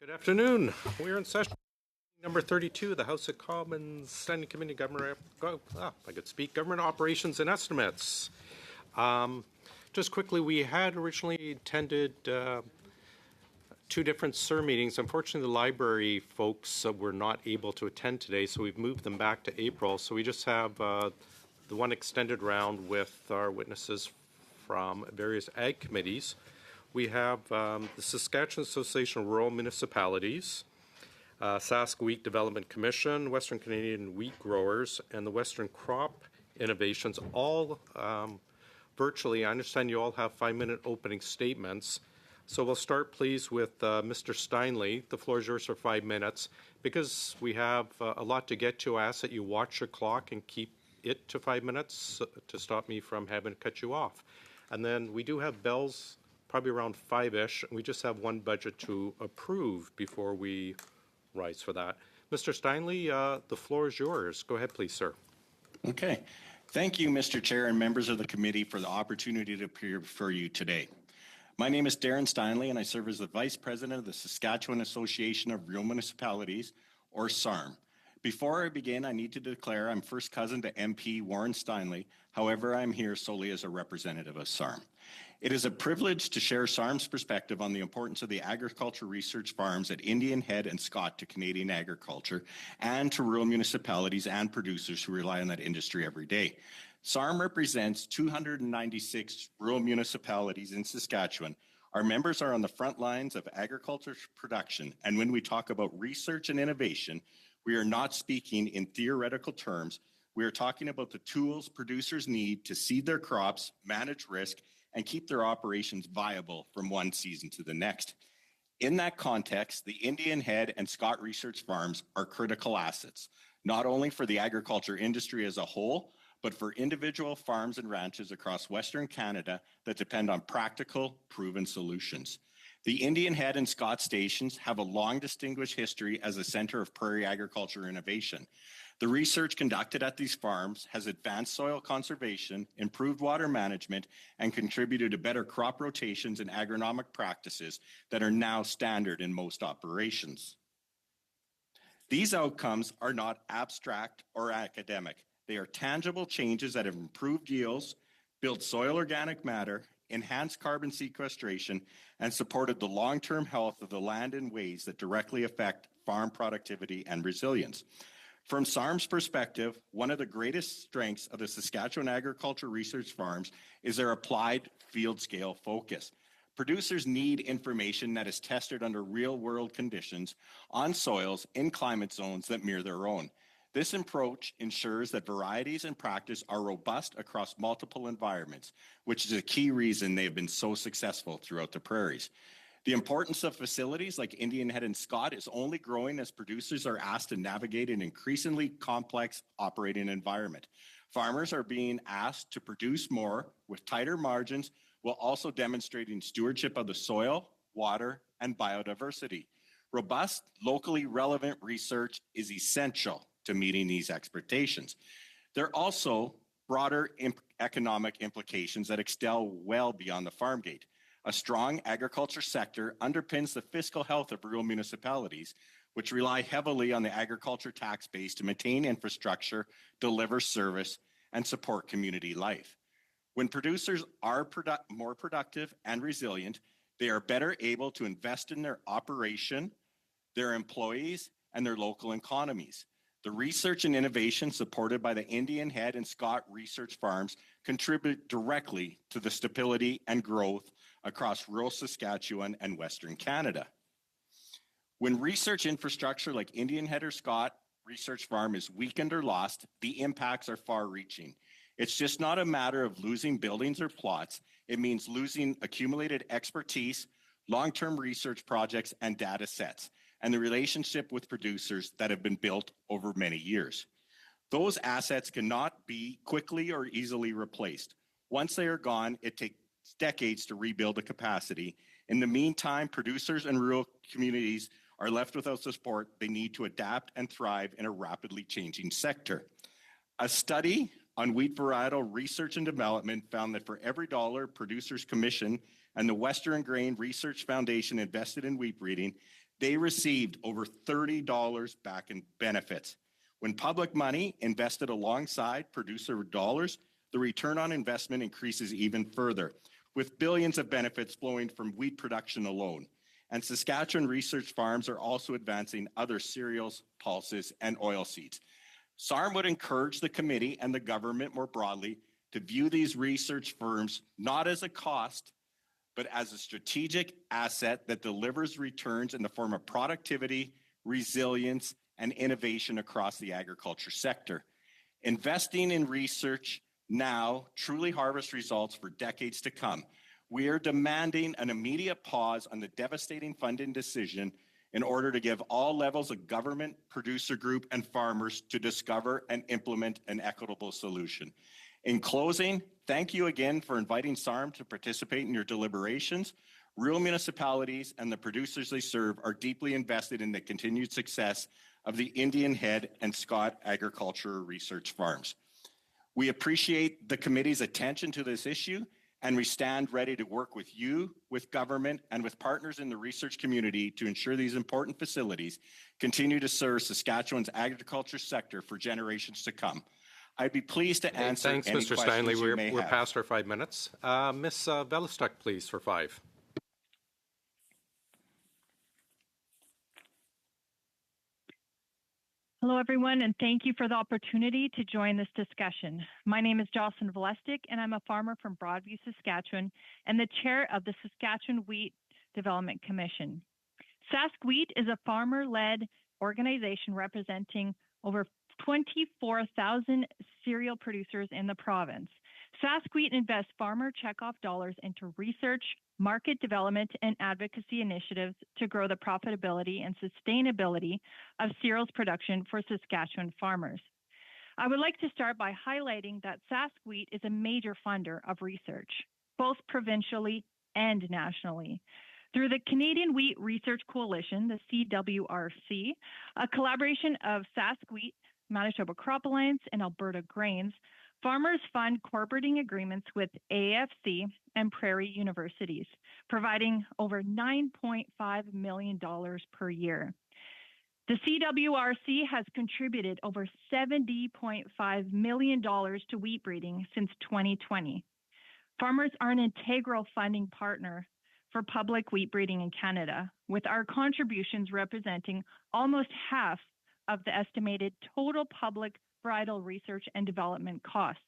Good afternoon. We're in session number 32, the House of Commons Standing Committee Government, Government Operations and Estimates. Just quickly, we had originally attended two different SIR meetings. Unfortunately, the library folks were not able to attend today, so we've moved them back to April. So we just have the one extended round with our witnesses from various ag committees. We have the Saskatchewan Association of Rural Municipalities, Sask Wheat Development Commission, Western Canadian Wheat Growers, and the Western Crop Innovations, all virtually. I understand you all have 5-minute opening statements. So we'll start, please, with Mr. Steinley. The floor is yours for 5 minutes. Because we have a lot to get to, I ask that you watch your clock and keep it to 5 minutes to stop me from having to cut you off. And then we do have bells probably around 5-ish. We just have one budget to approve before we rise for that. Mr. Steinley, the floor is yours. Go ahead, please, sir. Okay. Thank you, Mr. Chair and members of the committee, for the opportunity to appear before you today. My name is Darren Steinley, and I serve as the Vice President of the Saskatchewan Association of Rural Municipalities, or SARM. Before I begin, I need to declare I'm first cousin to MP Warren Steinley. However, I'm here solely as a representative of SARM. It is a privilege to share SARM's perspective on the importance of the agriculture research farms at Indian Head and Scott to Canadian agriculture and to rural municipalities and producers who rely on that industry every day. SARM represents 296 rural municipalities in Saskatchewan. Our members are on the front lines of agriculture production, and when we talk about research and innovation, we are not speaking in theoretical terms. We are talking about the tools producers need to seed their crops, manage risk, and keep their operations viable from one season to the next. In that context, the Indian Head and Scott Research Farms are critical assets, not only for the agriculture industry as a whole, but for individual farms and ranches across Western Canada that depend on practical, proven solutions. The Indian Head and Scott stations have a long distinguished history as a center of prairie agriculture innovation. The research conducted at these farms has advanced soil conservation, improved water management, and contributed to better crop rotations and agronomic practices that are now standard in most operations. These outcomes are not abstract or academic. They are tangible changes that have improved yields, built soil organic matter, enhanced carbon sequestration, and supported the long-term health of the land in ways that directly affect farm productivity and resilience. From SARM's perspective, one of the greatest strengths of the Saskatchewan Agriculture Research Farms is their applied field-scale focus. Producers need information that is tested under real-world conditions on soils in climate zones that mirror their own. This approach ensures that varieties and practice are robust across multiple environments, which is a key reason they have been so successful throughout the prairies. The importance of facilities like Indian Head and Scott is only growing as producers are asked to navigate an increasingly complex operating environment. Farmers are being asked to produce more with tighter margins while also demonstrating stewardship of the soil, water, and biodiversity. Robust, locally relevant research is essential to meeting these expectations. There are also broader economic implications that extend well beyond the farm gate. A strong agriculture sector underpins the fiscal health of rural municipalities, which rely heavily on the agriculture tax base to maintain infrastructure, deliver service, and support community life. When producers are more productive and resilient, they are better able to invest in their operation, their employees, and their local economies. The research and innovation supported by the Indian Head and Scott Research Farms contribute directly to the stability and growth across rural Saskatchewan and Western Canada. When research infrastructure like Indian Head or Scott Research Farm is weakened or lost, the impacts are far-reaching. It's just not a matter of losing buildings or plots. It means losing accumulated expertise, long-term research projects, and data sets, and the relationship with producers that have been built over many years. Those assets cannot be quickly or easily replaced. Once they are gone, it takes decades to rebuild the capacity. In the meantime, producers and rural communities are left without the support they need to adapt and thrive in a rapidly changing sector. A study on wheat varietal research and development found that for every dollar producers commission and the Western Grain Research Foundation invested in wheat breeding, they received over $30 back in benefits. When public money invested alongside producer dollars, the return on investment increases even further, with billions of benefits flowing from wheat production alone. And Saskatchewan research farms are also advancing other cereals, pulses, and oilseeds. SARM would encourage the committee and the government more broadly to view these research firms not as a cost, but as a strategic asset that delivers returns in the form of productivity, resilience, and innovation across the agriculture sector. Investing in research now truly harvests results for decades to come. We are demanding an immediate pause on the devastating funding decision in order to give all levels of government, producer group, and farmers to discover and implement an equitable solution. In closing, thank you again for inviting SARM to participate in your deliberations. Rural municipalities and the producers they serve are deeply invested in the continued success of the Indian Head and Scott Agriculture Research Farms. We appreciate the committee's attention to this issue, and we stand ready to work with you, with government, and with partners in the research community to ensure these important facilities continue to serve Saskatchewan's agriculture sector for generations to come. I'd be pleased to answer Thanks, any Mr. questions Steinley. you may We're have. past our 5 minutes. Ms. Velistuk, please, for 5. Hello, everyone, and thank you for the opportunity to join this discussion. My name is Jocelyn Valestic, and I'm a farmer from Broadview, Saskatchewan, and the chair of the Saskatchewan Wheat Development Commission. Sask Wheat is a farmer-led organization representing over 24,000 cereal producers in the province. Sask Wheat invests farmer checkoff dollars into research, market development, and advocacy initiatives to grow the profitability and sustainability of cereals production for Saskatchewan farmers. I would like to start by highlighting that Sask Wheat is a major funder of research, both provincially and nationally. Through the Canadian Wheat Research Coalition, the CWRC, a collaboration of Sask Wheat, Manitoba Crop Alliance, and Alberta Grains, farmers fund core breeding agreements with AFC and Prairie Universities, providing over $9.5 million per year. The CWRC has contributed over $70.5 million to wheat breeding since 2020. Farmers are an integral funding partner for public wheat breeding in Canada, with our contributions representing almost half of the estimated total public varietal research and development costs.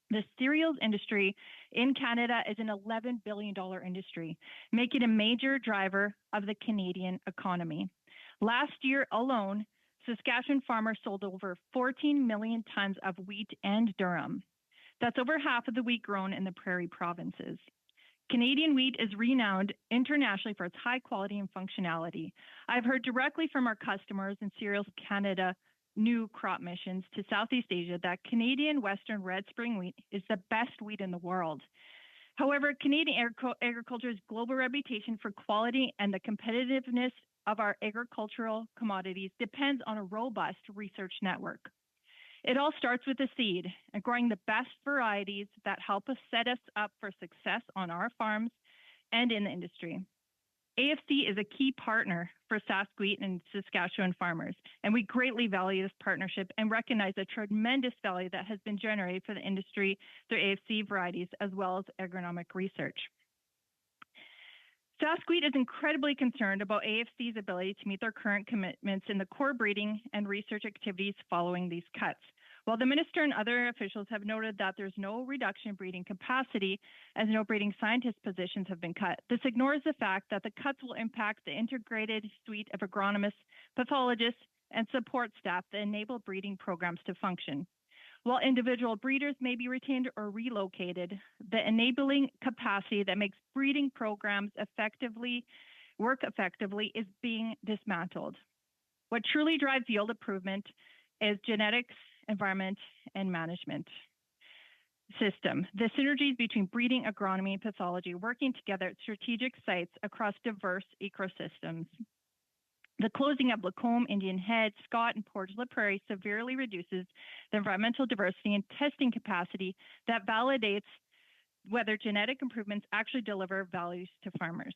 The cereals industry in Canada is an $11 billion industry, making a major driver of the Canadian economy. Last year alone, Saskatchewan farmers sold over 14 million tons of wheat and durum. That's over half of the wheat grown in the prairie provinces. Canadian wheat is renowned internationally for its high quality and functionality. I've heard directly from our customers in Cereals Canada new crop missions to Southeast Asia that Canadian Western Red Spring wheat is the best wheat in the world. However, Canadian agriculture's global reputation for quality and the competitiveness of our agricultural commodities depends on a robust research network. It all starts with the seed and growing the best varieties that help us set us up for success on our farms and in the industry. AFC is a key partner for Sask Wheat and Saskatchewan farmers, and we greatly value this partnership and recognize the tremendous value that has been generated for the industry through AFC varieties as well as agronomic research. Sask Wheat is incredibly concerned about AFC's ability to meet their current commitments in the core breeding and research activities following these cuts. While the minister and other officials have noted that there's no reduction in breeding capacity as no breeding scientist positions have been cut, this ignores the fact that the cuts will impact the integrated suite of agronomists, pathologists, and support staff that enable breeding programs to function. While individual breeders may be retained or relocated, the enabling capacity that makes breeding programs work effectively is being dismantled. What truly drives yield improvement is genetics, environment, and management system. The synergies between breeding, agronomy, and pathology working together at strategic sites across diverse ecosystems. The closing of Lacombe, Indian Head, Scott, and Portage la Prairie severely reduces the environmental diversity and testing capacity that validates whether genetic improvements actually deliver values to farmers.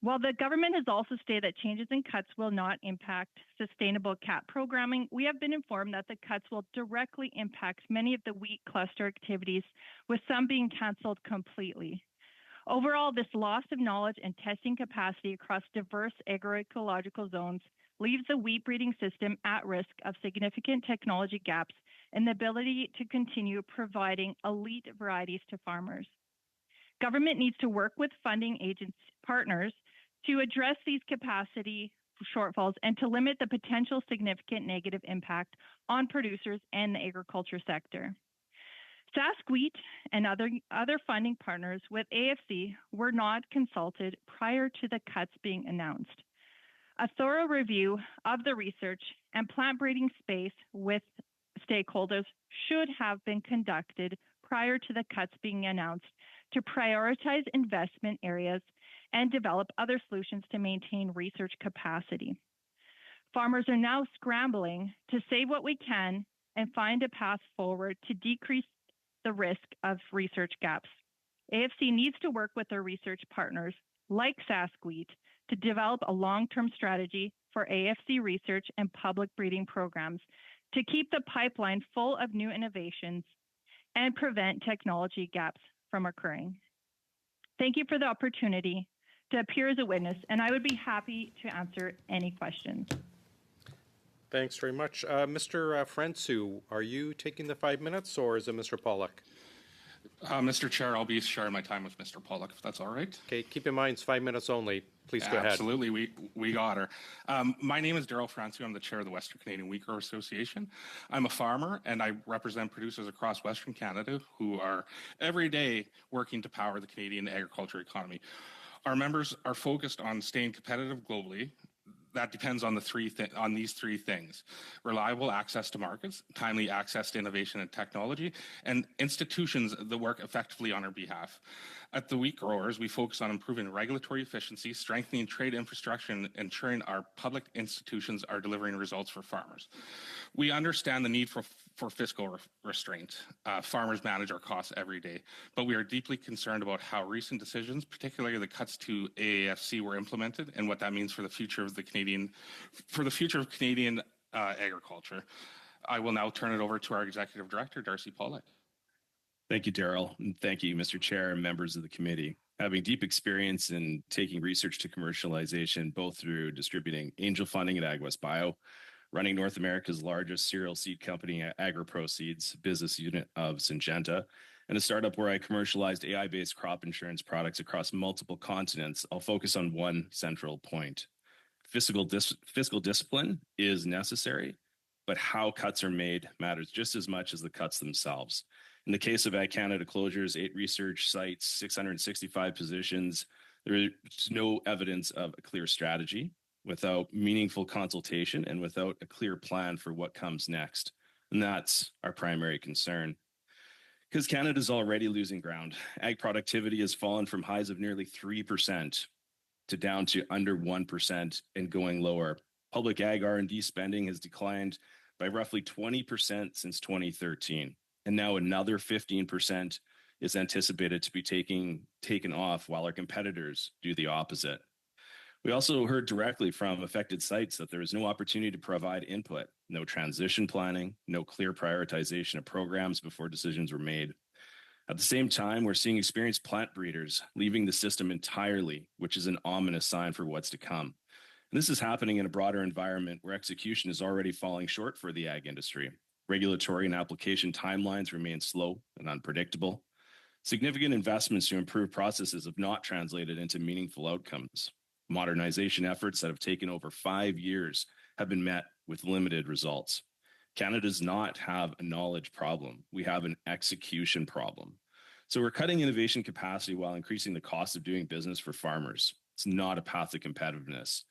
While the government has also stated that changes in cuts will not impact sustainable CAP programming, we have been informed that the cuts will directly impact many of the wheat cluster activities, with some being canceled completely. Overall, this loss of knowledge and testing capacity across diverse agroecological zones leaves the wheat breeding system at risk of significant technology gaps in the ability to continue providing elite varieties to farmers. Government needs to work with funding agency partners to address these capacity shortfalls and to limit the potential significant negative impact on producers and the agriculture sector. Sask Wheat and other funding partners with AFC were not consulted prior to the cuts being announced. A thorough review of the research and plant breeding space with stakeholders should have been conducted prior to the cuts being announced to prioritize investment areas and develop other solutions to maintain research capacity. Farmers are now scrambling to save what we can and find a path forward to decrease the risk of research gaps. AFC needs to work with their research partners like Sask Wheat to develop a long-term strategy for AFC research and public breeding programs to keep the pipeline full of new innovations and prevent technology gaps from occurring. Thank you for the opportunity to appear as a witness, and I would be happy to answer any questions. Thanks very much. Mr. Francu, are you taking the 5 minutes, or is it Mr. Pollock? Mr. Chair, I'll be sharing my time with Mr. Pollock, if that's all right. Okay, keep in mind it's 5 minutes only. Please go ahead. Absolutely, we got her. My name is Daryl Francu. I'm the chair of the Western Canadian Wheat Grower Association. I'm a farmer, and I represent producers across Western Canada who are every day working to power the Canadian agriculture economy. Our members are focused on staying competitive globally. That depends on these three things: reliable access to markets, timely access to innovation and technology, and institutions that work effectively on our behalf. At the Wheat Growers, we focus on improving regulatory efficiency, strengthening trade infrastructure, and ensuring our public institutions are delivering results for farmers. We understand the need for fiscal restraint. Farmers manage our costs every day, but we are deeply concerned about how recent decisions, particularly the cuts to AAFC, were implemented and what that means for the future of Canadian agriculture. I will now turn it over to our Executive Director, Darcy Pollock. Thank you, Daryl, and thank you, Mr. Chair and members of the committee. Having deep experience in taking research to commercialization, both through distributing angel funding at AgWest Bio, running North America's largest cereal seed company, AgriPro Seeds, business unit of Syngenta, and a startup where I commercialized AI-based crop insurance products across multiple continents, I'll focus on one central point. Fiscal discipline is necessary, but how cuts are made matters just as much as the cuts themselves. In the case of Ag Canada closures, 8 research sites, 665 positions, there is no evidence of a clear strategy, without meaningful consultation, and without a clear plan for what comes next. And that's our primary concern. Because Canada's already losing ground. Ag productivity has fallen from highs of nearly 3% to down to under 1% and going lower. Public ag R&D spending has declined by roughly 20% since 2013. And now another 15% is anticipated to be taken off while our competitors do the opposite. We also heard directly from affected sites that there is no opportunity to provide input, no transition planning, no clear prioritization of programs before decisions were made. At the same time, we're seeing experienced plant breeders leaving the system entirely, which is an ominous sign for what's to come. And this is happening in a broader environment where execution is already falling short for the ag industry. Regulatory and application timelines remain slow and unpredictable. Significant investments to improve processes have not translated into meaningful outcomes. Modernization efforts that have taken over 5 years have been met with limited results. Canada does not have a knowledge problem. We have an execution problem. So we're cutting innovation capacity while increasing the cost of doing business for farmers. It's not a path to competitiveness.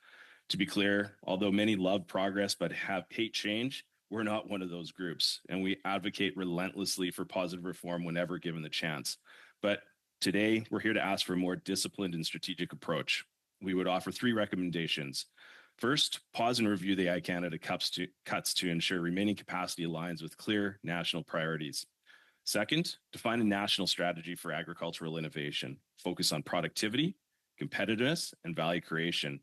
To be clear, although many love progress but hate change, we're not one of those groups, and we advocate relentlessly for positive reform whenever given the chance. But today, we're here to ask for a more disciplined and strategic approach. We would offer 3 recommendations. First, pause and review the Ag Canada cuts to ensure remaining capacity aligns with clear national priorities. Second, define a national strategy for agricultural innovation, focus on productivity, competitiveness, and value creation.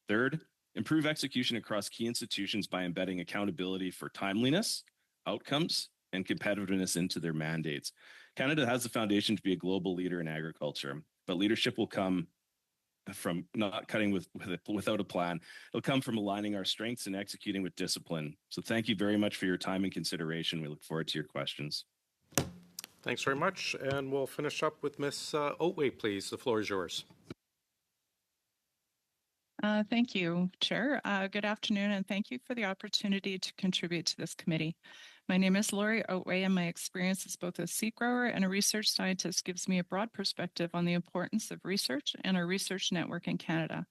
Third, improve execution across key institutions by embedding accountability for timeliness, outcomes, and competitiveness into their mandates. Canada has the foundation to be a global leader in agriculture, but leadership will come from not cutting without a plan. It'll come from aligning our strengths and executing with discipline. So thank you very much for your time and consideration. We look forward to your questions. Thanks very much. And we'll finish up with Ms. Otway, please. The floor is yours. Thank you, Chair. Good afternoon, and thank you for the opportunity to contribute to this committee. My name is Lori Otway, and my experience as both a seed grower and a research scientist gives me a broad perspective on the importance of research and our research network in Canada.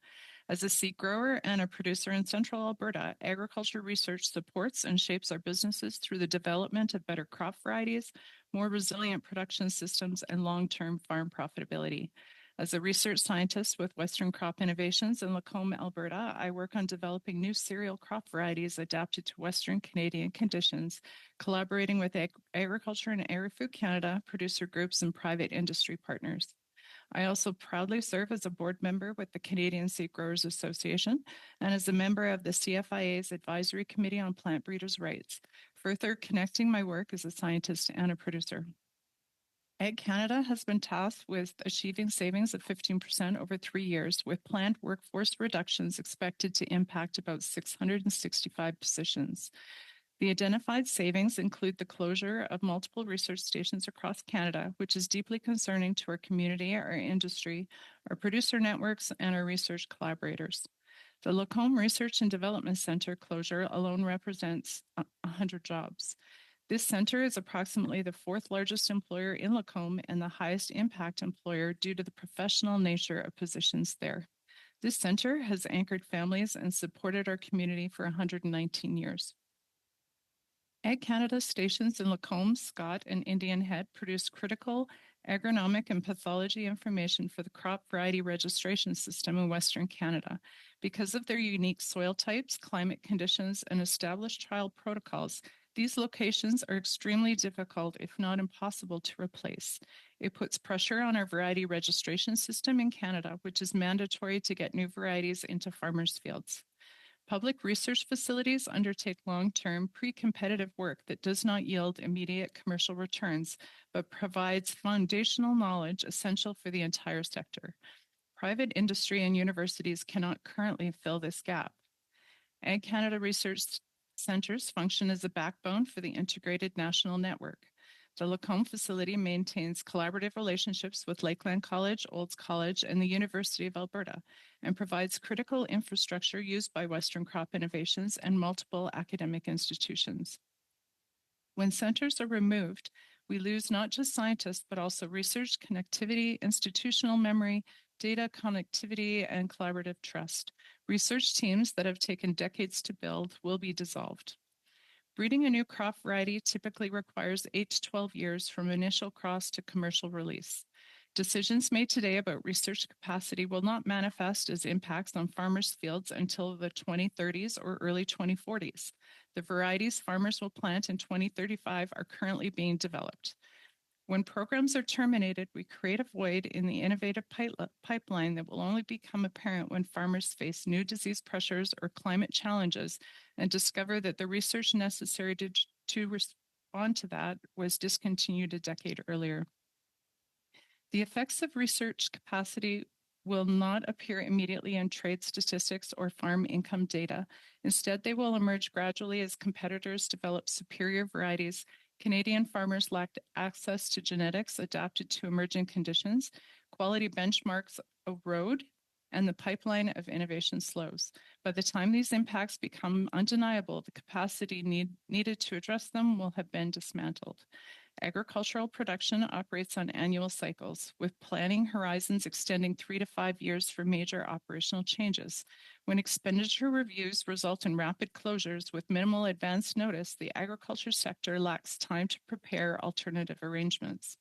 As a seed grower and a producer in central Alberta, agriculture research supports and shapes our businesses through the development of better crop varieties, more resilient production systems, and long-term farm profitability. As a research scientist with Western Crop Innovations in Lacombe, Alberta, I work on developing new cereal crop varieties adapted to Western Canadian conditions, collaborating with Agriculture and Agri-Food Canada, producer groups, and private industry partners. I also proudly serve as a board member with the Canadian Seed Growers Association and as a member of the CFIA's Advisory Committee on Plant Breeders' Rights, further connecting my work as a scientist and a producer. Ag Canada has been tasked with achieving savings of 15% over 3 years, with planned workforce reductions expected to impact about 665 positions. The identified savings include the closure of multiple research stations across Canada, which is deeply concerning to our community, our industry, our producer networks, and our research collaborators. The Lacombe Research and Development Centre closure alone represents 100 jobs. This center is approximately the fourth largest employer in Lacombe and the highest impact employer due to the professional nature of positions there. This center has anchored families and supported our community for 119 years. Ag Canada stations in Lacombe, Scott, and Indian Head produce critical agronomic and pathology information for the crop variety registration system in Western Canada. Because of their unique soil types, climate conditions, and established trial protocols, these locations are extremely difficult, if not impossible, to replace. It puts pressure on our variety registration system in Canada, which is mandatory to get new varieties into farmers' fields. Public research facilities undertake long-term, pre-competitive work that does not yield immediate commercial returns, but provides foundational knowledge essential for the entire sector. Private industry and universities cannot currently fill this gap. Ag Canada Research Centres function as a backbone for the integrated national network. The Lacombe facility maintains collaborative relationships with Lakeland College, Olds College, and the University of Alberta, and provides critical infrastructure used by Western Crop Innovations and multiple academic institutions. When centers are removed, we lose not just scientists, but also research, connectivity, institutional memory, data connectivity, and collaborative trust. Research teams that have taken decades to build will be dissolved. Breeding a new crop variety typically requires 8 to 12 years from initial cross to commercial release. Decisions made today about research capacity will not manifest as impacts on farmers' fields until the 2030s or early 2040s. The varieties farmers will plant in 2035 are currently being developed. When programs are terminated, we create a void in the innovative pipeline that will only become apparent when farmers face new disease pressures or climate challenges and discover that the research necessary to respond to that was discontinued a decade earlier. The effects of research capacity will not appear immediately in trade statistics or farm income data. Instead, they will emerge gradually as competitors develop superior varieties. Canadian farmers lacked access to genetics adapted to emerging conditions, quality benchmarks erode, and the pipeline of innovation slows. By the time these impacts become undeniable, the capacity needed to address them will have been dismantled. Agricultural production operates on annual cycles, with planning horizons extending 3 to 5 years for major operational changes. When expenditure reviews result in rapid closures with minimal advance notice, the agriculture sector lacks time to prepare alternative arrangements.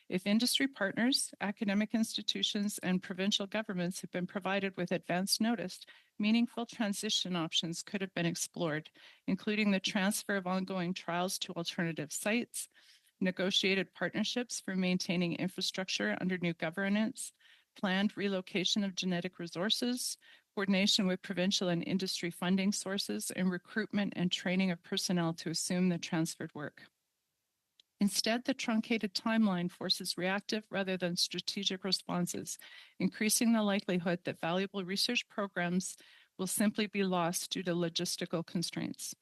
If industry partners, academic institutions, and provincial governments have been provided with advance notice, meaningful transition options could have been explored, including the transfer of ongoing trials to alternative sites, negotiated partnerships for maintaining infrastructure under new governance, planned relocation of genetic resources, coordination with provincial and industry funding sources, and recruitment and training of personnel to assume the transferred work. Instead, the truncated timeline forces reactive rather than strategic responses, increasing the likelihood that valuable research programs will simply be lost due to logistical constraints.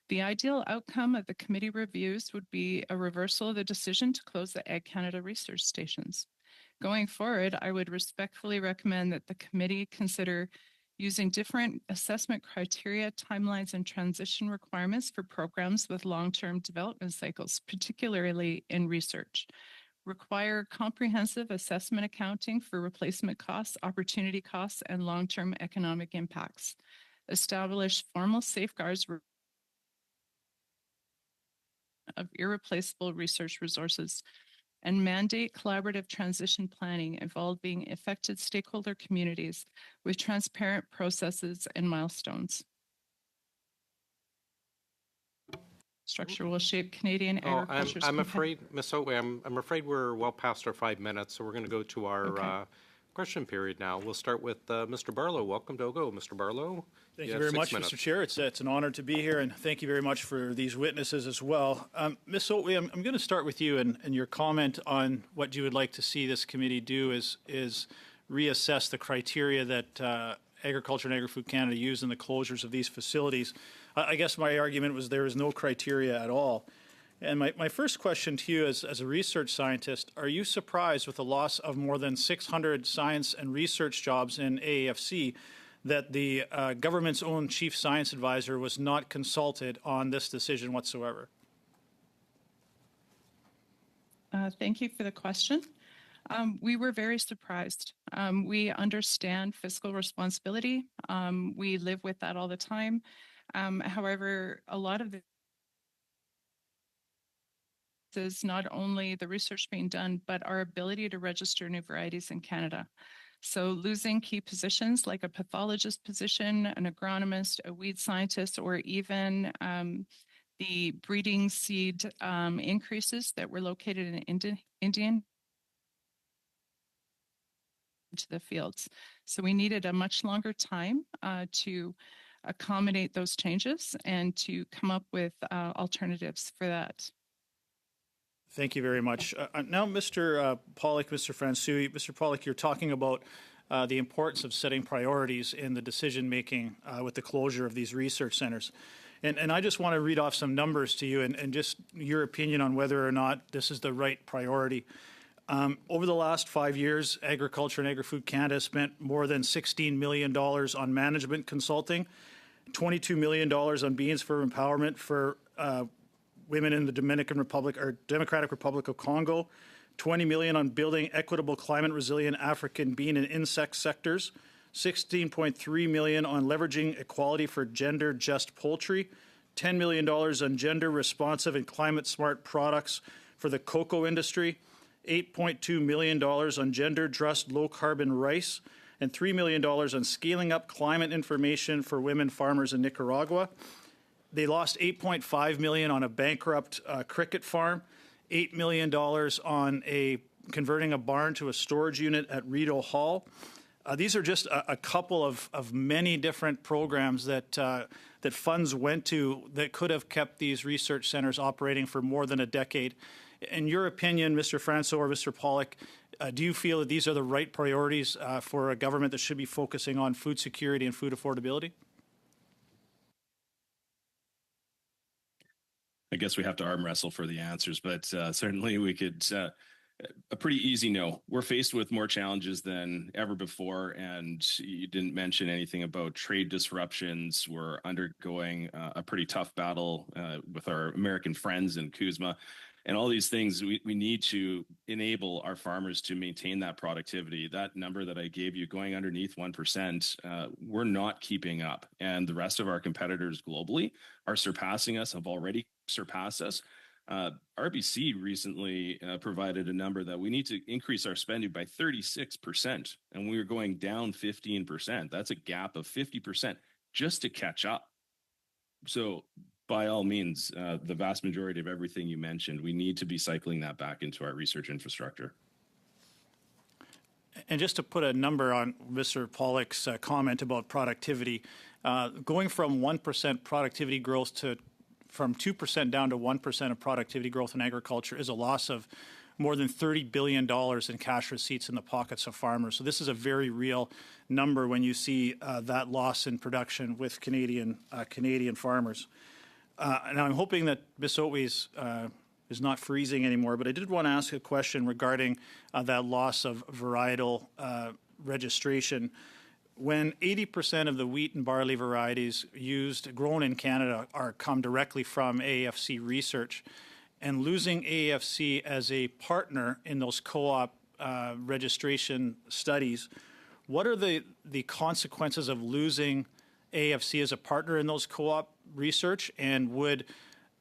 The ideal outcome of the committee reviews would be a reversal of the decision to close the Ag Canada research stations. Going forward, I would respectfully recommend that the committee consider using different assessment criteria, timelines, and transition requirements for programs with long-term development cycles, particularly in research. Require comprehensive assessment accounting for replacement costs, opportunity costs, and long-term economic impacts. Establish formal safeguards of irreplaceable research resources, and mandate collaborative transition planning involving affected stakeholder communities with transparent processes and milestones. Structure will shape Canadian agriculture's I'm afraid, Ms. Otway, I'm afraid we're well past our 5 minutes, so we're going to go to our question period now. We'll start with Mr. Barlow. Welcome to OGGO, Mr. Barlow. Thank you very much, Mr. Chair. It's an honor to be here, and thank you very much for these witnesses as well. Ms. Otway, I'm going to start with you and your comment on what you would like to see this committee do is reassess the criteria that Agriculture and Agri-Food Canada use in the closures of these facilities. I guess my argument was there is no criteria at all. And my first question to you as a research scientist, are you surprised with the loss of more than 600 science and research jobs in AAFC that the government's own chief science advisor was not consulted on this decision whatsoever? Thank you for the question. We were very surprised. We understand fiscal responsibility. We live with that all the time. However, a lot of is not only the research being done, but our ability to register new varieties in Canada. So losing key positions like a pathologist position, an agronomist, a weed scientist, or even the breeding seed increases that were located in Indian to the fields. So we needed a much longer time to accommodate those changes and to come up with alternatives for that. Thank you very much. Now, Mr. Pollock, Mr. Fransui, Mr. Pollock, you're talking about the importance of setting priorities in the decision-making with the closure of these research centers. And I just want to read off some numbers to you and just your opinion on whether or not this is the right priority. Over the last 5 years, Agriculture and Agri-Food Canada spent more than $16 million on management consulting, $22 million on Beans for Empowerment for women in the Democratic Republic of Congo, $20 million on building equitable climate-resilient African bean and insect sectors, $16.3 million on leveraging equality for gender-just poultry, $10 million on gender-responsive and climate-smart products for the cocoa industry, $8.2 million on gender-just low-carbon rice, and $3 million on scaling up climate information for women farmers in Nicaragua. They lost $8.5 million on a bankrupt cricket farm, $8 million on converting a barn to a storage unit at Rideau Hall. These are just a couple of many different programs that funds went to that could have kept these research centers operating for more than a decade. In your opinion, Mr. Franco or Mr. Pollock, do you feel that these are the right priorities for a government that should be focusing on food security and food affordability? I guess we have to arm wrestle for the answers, but certainly we could. A pretty easy no. We're faced with more challenges than ever before, and you didn't mention anything about trade disruptions. We're undergoing a pretty tough battle with our American friends in CUSMA. And all these things, we need to enable our farmers to maintain that productivity. That number that I gave you going underneath 1%, we're not keeping up. And the rest of our competitors globally are surpassing us, have already surpassed us. RBC recently provided a number that we need to increase our spending by 36%, and we are going down 15%. That's a gap of 50% just to catch up. So by all means, the vast majority of everything you mentioned, we need to be cycling that back into our research infrastructure. And just to put a number on Mr. Pollock's comment about productivity, going from 1% productivity growth to from 2% down to 1% of productivity growth in agriculture is a loss of more than $30 billion in cash receipts in the pockets of farmers. So this is a very real number when you see that loss in production with Canadian farmers. And I'm hoping that Ms. Otway's is not freezing anymore, but I did want to ask a question regarding that loss of varietal registration. When 80% of the wheat and barley varieties grown in Canada come directly from AFC research, and losing AFC as a partner in those co-op registration studies, what are the consequences of losing AFC as a partner in those co-op research, and would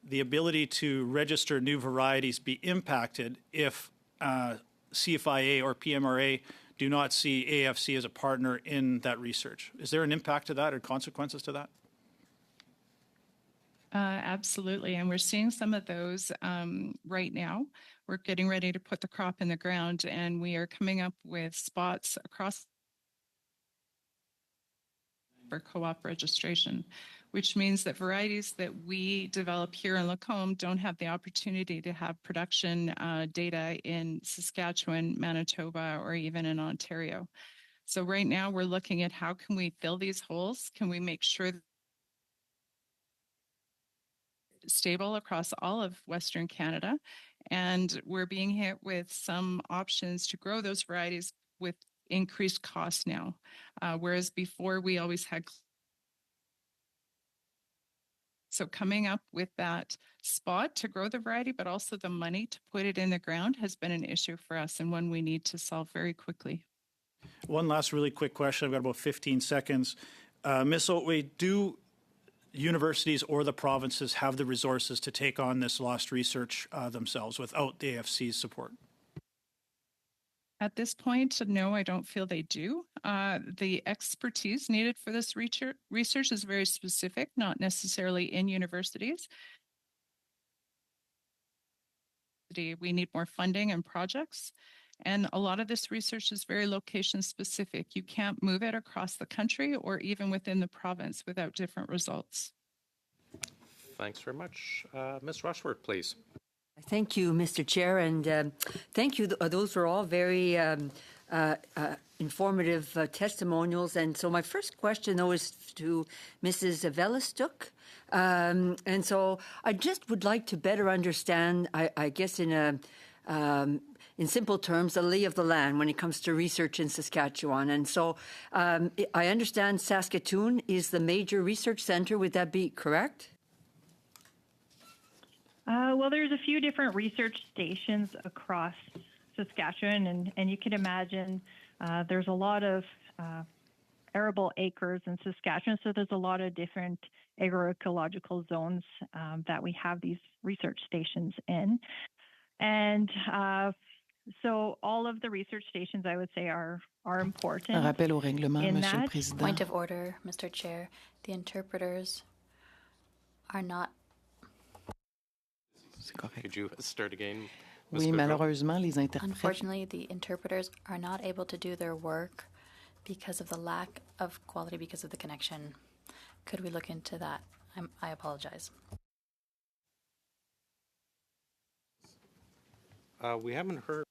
the ability to register new varieties be impacted if CFIA or PMRA do not see AFC as a partner in that research? Is there an impact to that or consequences to that? Absolutely. And we're seeing some of those right now. We're getting ready to put the crop in the ground, and we are coming up with spots across for co-op registration, which means that varieties that we develop here in Lacombe don't have the opportunity to have production data in Saskatchewan, Manitoba, or even in Ontario. So right now we're looking at how can we fill these holes? Can we make sure that stable across all of Western Canada? And we're being hit with some options to grow those varieties with increased cost now, whereas before we always had. So coming up with that spot to grow the variety, but also the money to put it in the ground has been an issue for us, and one we need to solve very quickly. One last really quick question. I've got about 15 seconds. Ms. Otway, do universities or the provinces have the resources to take on this lost research themselves without the AFC's support? At this point, no, I don't feel they do. The expertise needed for this research is very specific, not necessarily in universities. We need more funding and projects. And a lot of this research is very location specific. You can't move it across the country or even within the province without different results. Thanks very much. Ms. Rushworth, please. Thank you, Mr. Chair, and thank you. Those were all very informative testimonials. And so my first question, though, is to Mrs. Velastuk. And so I just would like to better understand, I guess in simple terms, the lay of the land when it comes to research in Saskatchewan. And so I understand Saskatoon is the major research center. Would that be correct? Well, there's a few different research stations across Saskatchewan, and you can imagine there's a lot of arable acres in Saskatchewan, so there's a lot of different agroecological zones that we have these research stations in. And so all of the research stations, I would say, are important. Un rappel au règlement, Monsieur le that. Président. Point of order, Mr. Chair. The interpreters are not. C'est correct. Could you start again? Ms. Oui, Goodrow? malheureusement, les interprètes. Unfortunately, the interpreters are not able to do their work because of the lack of quality, because of the connection. Could we look into that? I apologize. We haven't heard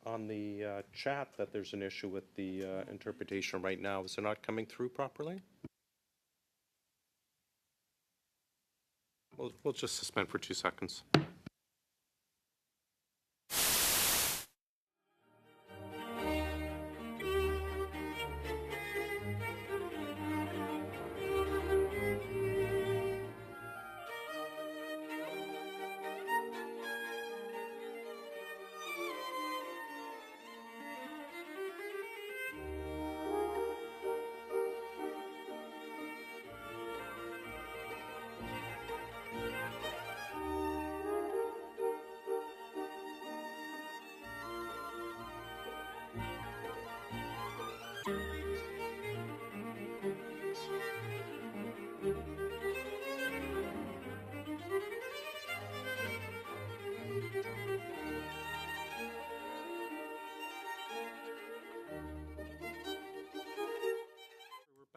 on the chat that there's an issue with the interpretation right now. Is it not coming through properly? We'll just suspend for 2 seconds.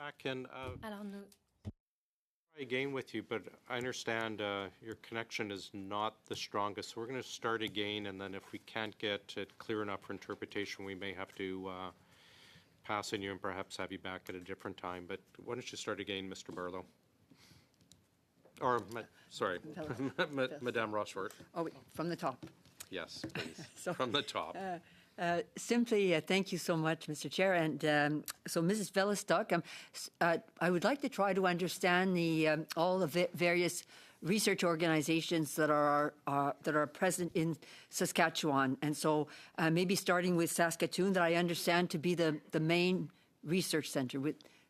back and Alors, nous, try again with you, but I understand your connection is not the strongest. So we're going to start again, and then if we can't get it clear enough for interpretation, we may have to pass on you and perhaps have you back at a different time. But why don't you start again, Mr. Barlow? Or, sorry, Madame Rochford. Oh, wait, from the top. Yes, please, So, from the top. Simply, thank you so much, Mr. Chair. And so, Mrs. Velastock, I would like to try to understand all the various research organizations that are present in Saskatchewan. And so, maybe starting with Saskatoon, that I understand to be the main research center.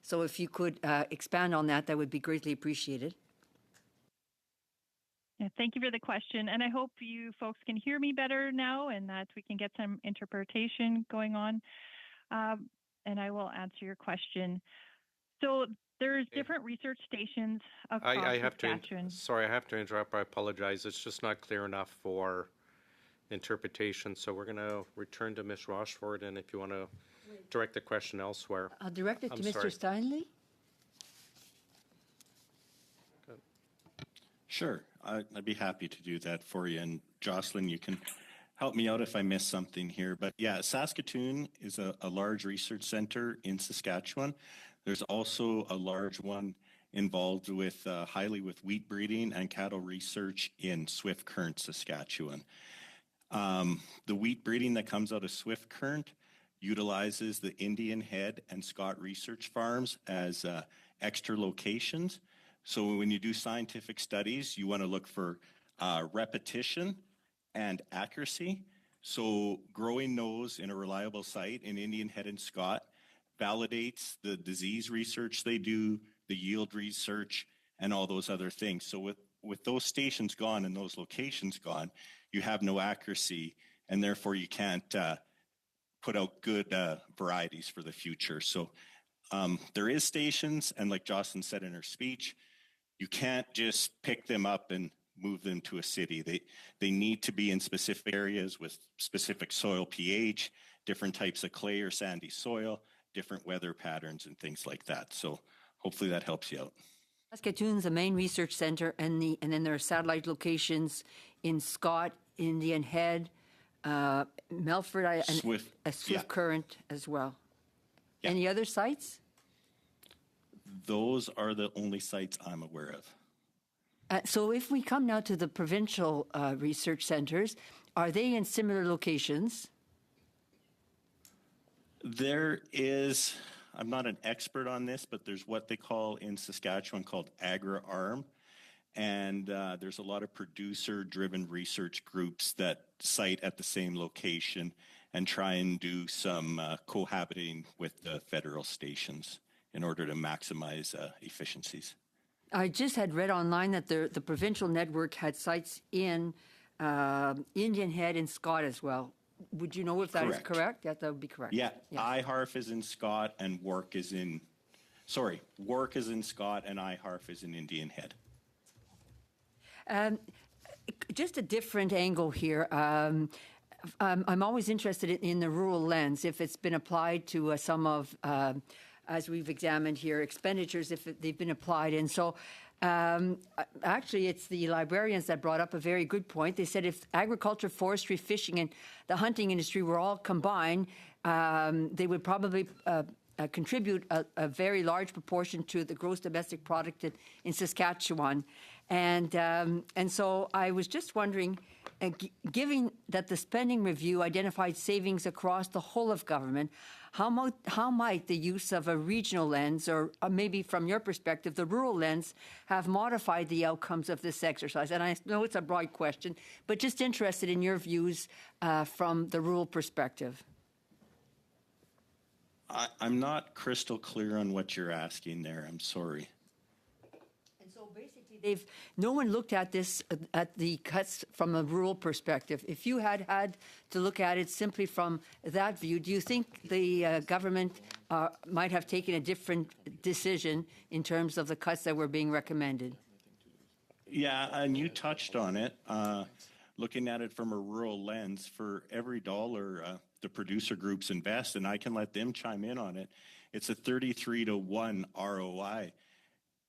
So, if you could expand on that, that would be greatly appreciated. Yeah, thank you for the question. And I hope you folks can hear me better now and that we can get some interpretation going on. And I will answer your question. So there's different research stations across I have Saskatchewan. sorry, I have to interrupt. I apologize. It's just not clear enough for interpretation. So we're going to return to Ms. Rochford, and if you want to direct the question elsewhere. I'll direct it to I'm Mr. sorry. Steinley. Sure, I'd be happy to do that for you. And Jocelyn, you can help me out if I miss something here. But yeah, Saskatoon is a large research center in Saskatchewan. There's also a large one involved with highly with wheat breeding and cattle research in Swift Current, Saskatchewan. The wheat breeding that comes out of Swift Current utilizes the Indian Head and Scott Research Farms as extra locations. So when you do scientific studies, you want to look for repetition and accuracy. So growing those in a reliable site in Indian Head and Scott validates the disease research they do, the yield research, and all those other things. So with those stations gone and those locations gone, you have no accuracy, and therefore you can't put out good varieties for the future. So there is stations, and like Jocelyn said in her speech, you can't just pick them up and move them to a city. They need to be in specific areas with specific soil pH, different types of clay or sandy soil, different weather patterns, and things like that. So hopefully that helps you out. Saskatoon's the main research center, and then there are satellite locations in Scott, Indian Head, Melford, and Swift, Swift yeah. Current as well. Yeah. Any other sites? Those are the only sites I'm aware of. So if we come now to the provincial research centers, are they in similar locations? There is, I'm not an expert on this, but there's what they call in Saskatchewan called Agri-ARM. And there's a lot of producer-driven research groups that site at the same location and try and do some cohabiting with the federal stations in order to maximize efficiencies. I just had read online that the provincial network had sites in Indian Head and Scott as well. Would you know if that is correct? Yeah, that would be correct. Yeah, Yes. IHARF is in Scott and Work is in Scott and IHARF is in Indian Head. Just a different angle here. I'm always interested in the rural lens, if it's been applied to some of, as we've examined here, expenditures, if they've been applied. And so actually, it's the librarians that brought up a very good point. They said if agriculture, forestry, fishing, and the hunting industry were all combined, they would probably contribute a very large proportion to the gross domestic product in Saskatchewan. And so I was just wondering, given that the spending review identified savings across the whole of government, how might the use of a regional lens, or maybe from your perspective, the rural lens, have modified the outcomes of this exercise? And I know it's a broad question, but just interested in your views from the rural perspective. I'm not crystal clear on what you're asking there. I'm sorry. And so basically, no one looked at this, at the cuts from a rural perspective. If you had to look at it simply from that view, do you think the government might have taken a different decision in terms of the cuts that were being recommended? Yeah, and you touched on it. Looking at it from a rural lens, for every dollar the producer groups invest, and I can let them chime in on it, It's a 33 to 1 ROI.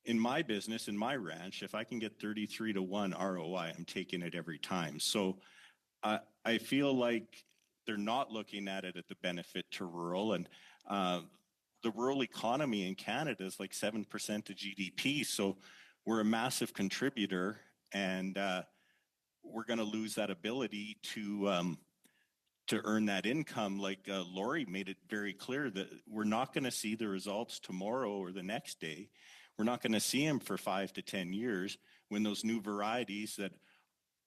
In my business, in my ranch, if I can get 33 to 1 ROI, I'm taking it every time. So I feel like they're not looking at it at the benefit to rural. And the rural economy in Canada is like 7% of GDP. So we're a massive contributor, and we're going to lose that ability to earn that income. Like Lori made it very clear that we're not going to see the results tomorrow or the next day. We're not going to see them for 5 to 10 years when those new varieties that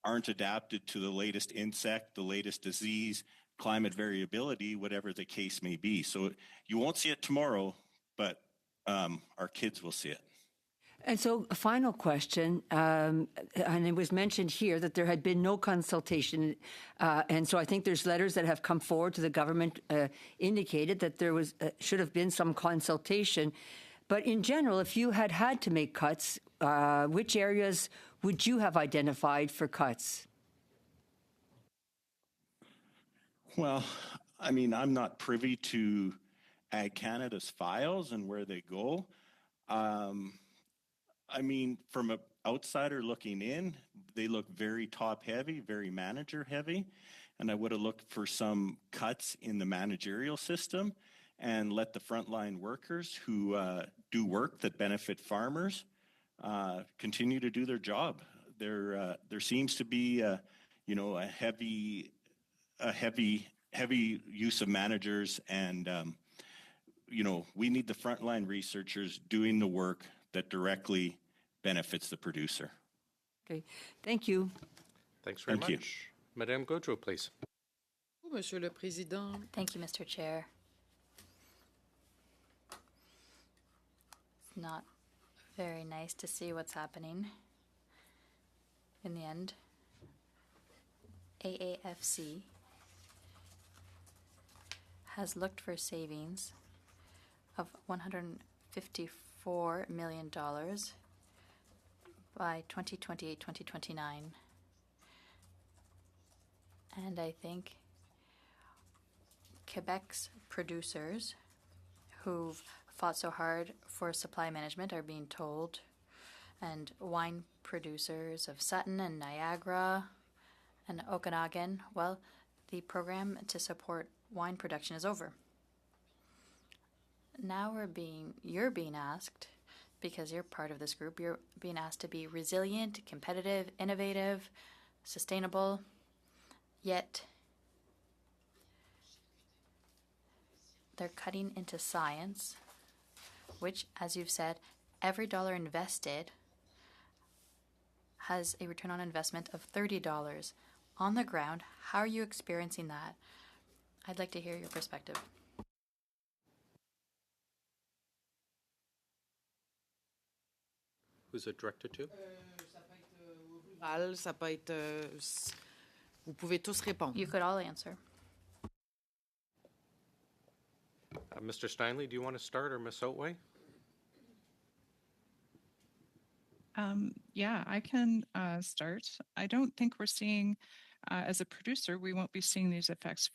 aren't adapted to the latest insect, the latest disease, climate variability, whatever the case may be. So you won't see it tomorrow, but our kids will see it. And so, a final question, and it was mentioned here that there had been no consultation, and so I think there's letters that have come forward to the government indicated that there was should have been some consultation. But in general, if you had to make cuts, which areas would you have identified for cuts? Well, I mean, I'm not privy to Ag Canada's files and where they go. I mean, from an outsider looking in, they look very top heavy, very manager heavy. And I would have looked for some cuts in the managerial system and let the frontline workers who do work that benefit farmers continue to do their job. There seems to be a heavy use of managers, and we need the frontline researchers doing the work that directly benefits the producer. Okay, thank you. Thanks very Thank much. you. Madame Gaudreau, please. Monsieur le Président. Thank you, Mr. Chair. It's not very nice to see what's happening. In the end, AAFC has looked for savings of $154 million by 2028-2029. And I think Quebec's producers who've fought so hard for supply management are being told, and wine producers of Sutton and Niagara and Okanagan, well, the program to support wine production is over. Now you're being asked, because you're part of this group, you're being asked to be resilient, competitive, innovative, sustainable, yet they're cutting into science, which, as you've said, every dollar invested has a return on investment of $30. On the ground, how are you experiencing that? I'd like to hear your perspective. Who's it directed to? Ça peut être, vous pouvez tous répondre. You could all answer. Mr. Steinley, do you want to start, or Ms. Otway? Yeah, I can start. I don't think we're seeing, as a producer, we won't be seeing these effects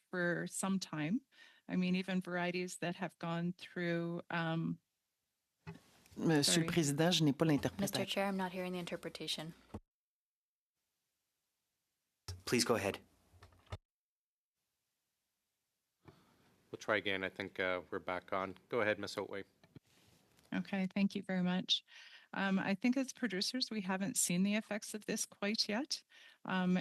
for some time. I mean, even varieties that have gone through. Monsieur le Président, je n'ai pas l'interprétation. Mr. Chair, I'm not hearing the interpretation. Please go ahead. We'll try again. I think we're back on. Go ahead, Ms. Otway. Okay, thank you very much. I think as producers, we haven't seen the effects of this quite yet.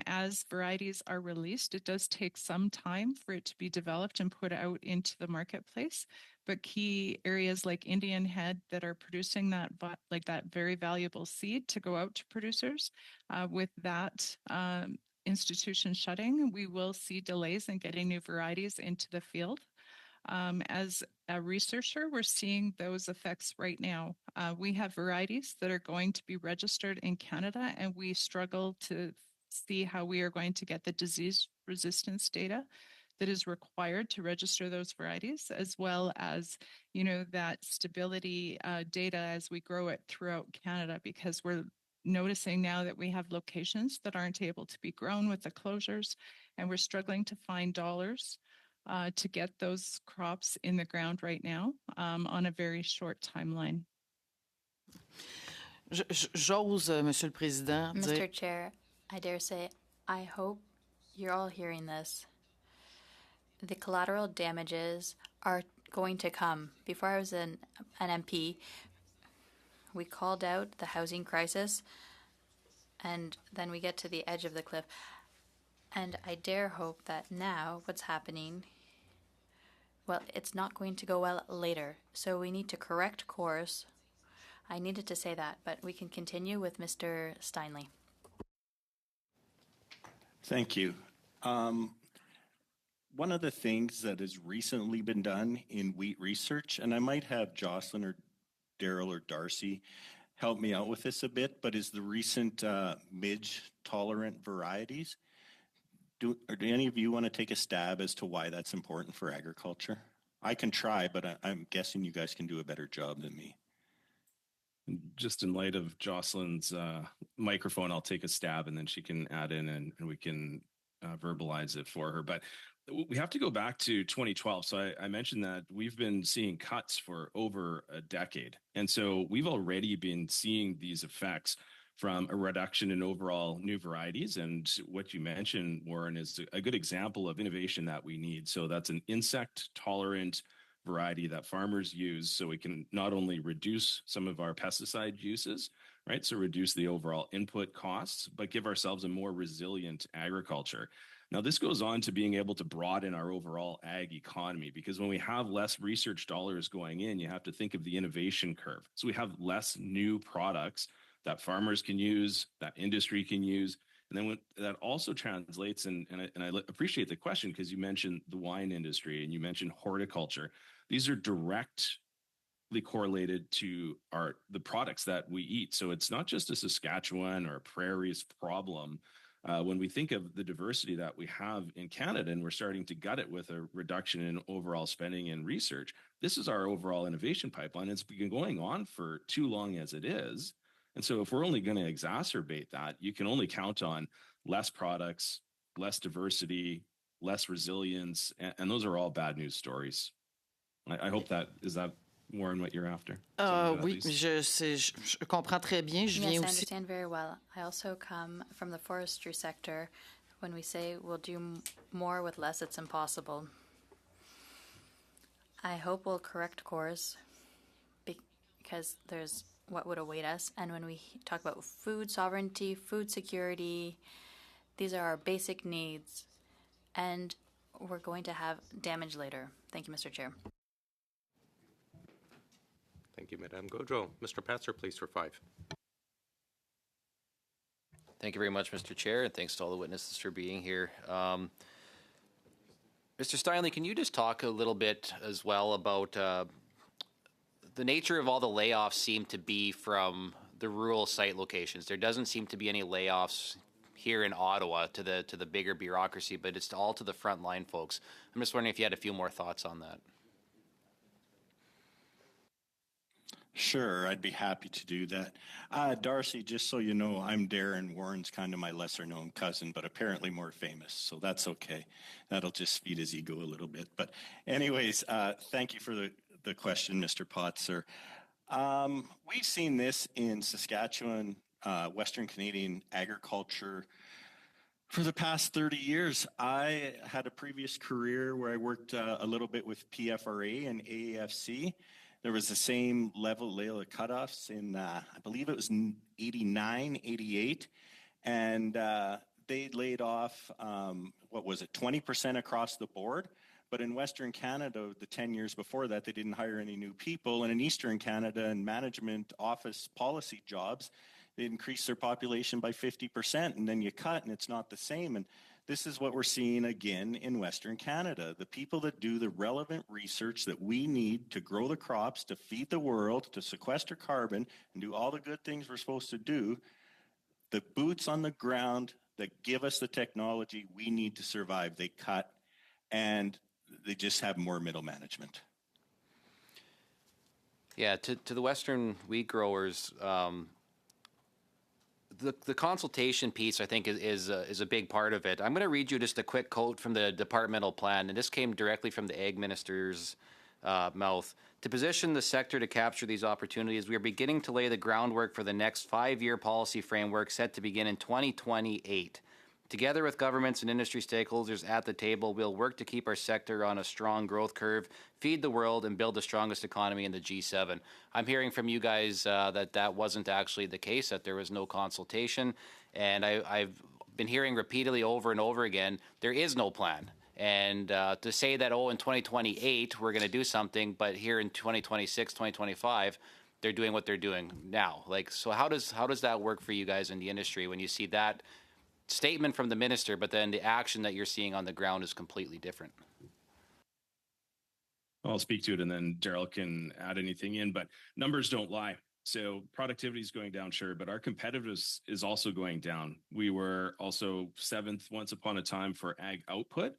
As varieties are released, it does take some time for it to be developed and put out into the marketplace. But key areas like Indian Head that are producing that very valuable seed to go out to producers, with that institution shutting, we will see delays in getting new varieties into the field. As a researcher, we're seeing those effects right now. We have varieties that are going to be registered in Canada, and we struggle to see how we are going to get the disease resistance data that is required to register those varieties, as well as, that stability data as we grow it throughout Canada, because we're noticing now that we have locations that aren't able to be grown with the closures, and we're struggling to find dollars to get those crops in the ground right now on a very short timeline. J'ose, Monsieur le Président, dire Mr. Chair, I dare say, I hope you're all hearing this. The collateral damages are going to come. Before I was an MP, we called out the housing crisis, and then we get to the edge of the cliff. And I dare hope that now what's happening, well, it's not going to go well later. So we need to correct course. I needed to say that, but we can continue with Mr. Steinley. Thank you. One of the things that has recently been done in wheat research, and I might have Jocelyn or Daryl or Darcy help me out with this a bit, but is the recent midge-tolerant varieties. Do any of you want to take a stab as to why that's important for agriculture? I can try, but I'm guessing you guys can do a better job than me. Just in light of Jocelyn's microphone, I'll take a stab and then she can add in and we can verbalize it for her. But we have to go back to 2012. So I mentioned that we've been seeing cuts for over a decade. And so we've already been seeing these effects from a reduction in overall new varieties. And what you mentioned, Warren, is a good example of innovation that we need. So that's an insect tolerant variety that farmers use so we can not only reduce some of our pesticide uses, right? So reduce the overall input costs, but give ourselves a more resilient agriculture. Now, this goes on to being able to broaden our overall ag economy, because when we have less research dollars going in, you have to think of the innovation curve. So we have less new products that farmers can use, that industry can use. And then that also translates, and I appreciate the question because you mentioned the wine industry and you mentioned horticulture. These are directly correlated to the products that we eat. So it's not just a Saskatchewan or a prairies problem. When we think of the diversity that we have in Canada, and we're starting to gut it with a reduction in overall spending in research, this is our overall innovation pipeline. It's been going on for too long as it is. And so if we're only going to exacerbate that, you can only count on less products, less diversity, less resilience, and those are all bad news stories. I hope is that, Warren, what you're after? Oui, je comprends très bien. Je Yes, viens I aussi. understand very well. I also come from the forestry sector. When we say we'll do more with less, it's impossible. I hope we'll correct course because there's what would await us. And when we talk about food sovereignty, food security, these are our basic needs. And we're going to have damage later. Thank you, Mr. Chair. Thank you, Madame Gaudreau. Mr. Patzer, please, for 5. Thank you very much, Mr. Chair, and thanks to all the witnesses for being here. Mr. Steinley, can you just talk a little bit as well about the nature of all the layoffs seem to be from the rural site locations? There doesn't seem to be any layoffs here in Ottawa to the bigger bureaucracy, but it's all to the frontline folks. I'm just wondering if you had a few more thoughts on that. Sure, I'd be happy to do that. Darcy, just so you know, I'm Darren. Warren's kind of my lesser-known cousin, but apparently more famous, so that's okay. That'll just feed his ego a little bit. But anyways, thank you for the question, Mr. Potzer. We've seen this in Saskatchewan, Western Canadian agriculture for the past 30 years. I had a previous career where I worked a little bit with PFRA and AAFC. There was the same level of cutoffs in, I believe it was 89, 88. And they laid off, 20% across the board. But in Western Canada, the 10 years before that, they didn't hire any new people. And in Eastern Canada, in management office policy jobs, they increased their population by 50%. And then you cut, and it's not the same. And this is what we're seeing again in Western Canada. The people that do the relevant research that we need to grow the crops, to feed the world, to sequester carbon, and do all the good things we're supposed to do, the boots on the ground that give us the technology we need to survive, they cut, and they just have more middle management. Yeah, to the Western wheat growers, the consultation piece, I think, is a big part of it. I'm going to read you just a quick quote from the departmental plan, and this came directly from the Ag Minister's mouth. To position the sector to capture these opportunities, we are beginning to lay the groundwork for the next 5-year policy framework set to begin in 2028. Together with governments and industry stakeholders at the table, we'll work to keep our sector on a strong growth curve, feed the world, and build the strongest economy in the G7. I'm hearing from you guys that wasn't actually the case, that there was no consultation. And I've been hearing repeatedly over and over again, there is no plan. And to say that, in 2028, we're going to do something, but here in 2026, 2025, they're doing what they're doing now. So how does that work for you guys in the industry when you see that statement from the minister, but then the action that you're seeing on the ground is completely different? I'll speak to it and then Daryl can add anything in, but numbers don't lie. So productivity is going down, sure, but our competitiveness is also going down. We were also 7th once upon a time for ag output,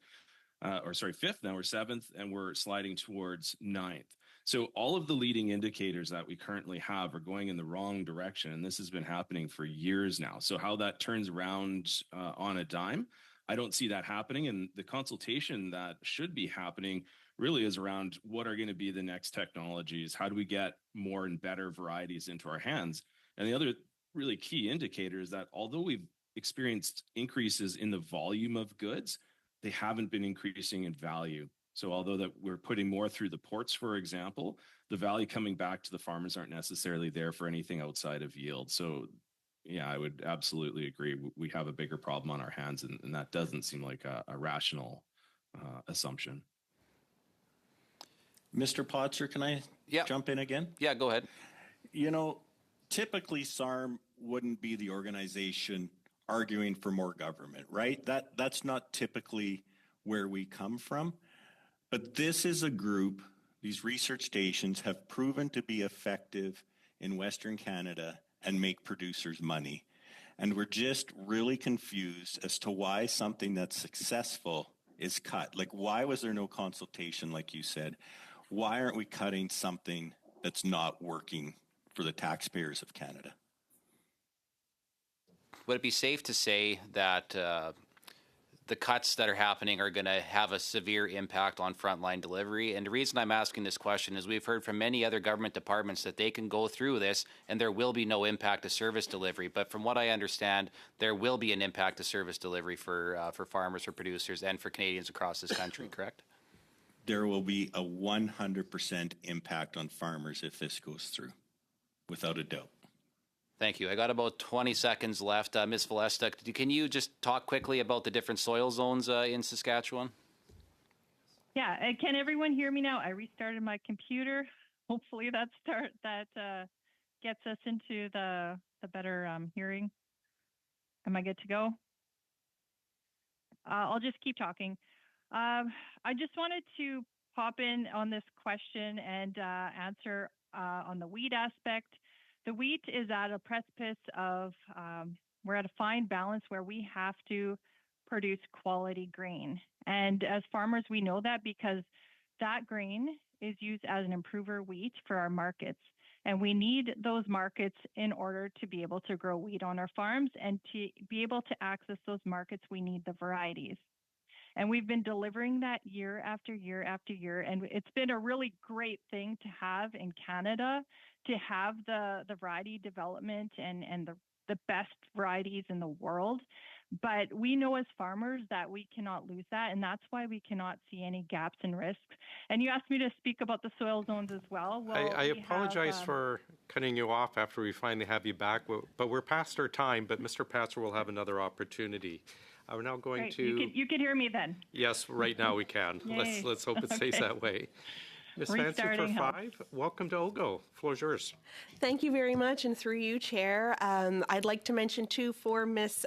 5th, now we're 7th, and we're sliding towards 9th. So all of the leading indicators that we currently have are going in the wrong direction, and this has been happening for years now. So how that turns around on a dime, I don't see that happening. And the consultation that should be happening really is around what are going to be the next technologies, how do we get more and better varieties into our hands. And the other really key indicator is that although we've experienced increases in the volume of goods, they haven't been increasing in value. So although that we're putting more through the ports, for example, the value coming back to the farmers aren't necessarily there for anything outside of yield. So yeah, I would absolutely agree. We have a bigger problem on our hands, and that doesn't seem like a rational assumption. Mr. Potzer, can I jump in again? Yeah, go ahead. Typically SARM wouldn't be the organization arguing for more government, right? That's not typically where we come from. But this is a group, these research stations have proven to be effective in Western Canada and make producers money. And we're just really confused as to why something that's successful is cut. Why was there no consultation, like you said? Why aren't we cutting something that's not working for the taxpayers of Canada? Would it be safe to say that the cuts that are happening are going to have a severe impact on frontline delivery? And the reason I'm asking this question is we've heard from many other government departments that they can go through this and there will be no impact to service delivery. But from what I understand, there will be an impact to service delivery for farmers, for producers, and for Canadians across this country, correct? There will be a 100% impact on farmers if this goes through, without a doubt. Thank you. I got about 20 seconds left. Ms. Valestuk, can you just talk quickly about the different soil zones in Saskatchewan? Yeah, can everyone hear me now? I restarted my computer. Hopefully that gets us into the better hearing. Am I good to go? I'll just keep talking. I just wanted to pop in on this question and answer on the wheat aspect. The wheat is at a precipice of, we're at a fine balance where we have to produce quality grain. And as farmers, we know that because that grain is used as an improver wheat for our markets. And we need those markets in order to be able to grow wheat on our farms, and to be able to access those markets, we need the varieties. And we've been delivering that year after year after year. And it's been a really great thing to have in Canada, to have the variety development and the best varieties in the world. But we know as farmers that we cannot lose that. And that's why we cannot see any gaps and risks. And you asked me to speak about the soil zones as well. I apologize for cutting you off after we finally have you back, but we're past our time. But Mr. Patzer will have another opportunity. We're now going Great. to... You can hear me then. Yes, right now we can. Let's hope it stays that way. Ms. Fancy for 5, welcome to OGGO. Floor is yours. Thank you very much, and through you, Chair. I'd like to mention, too, for Ms.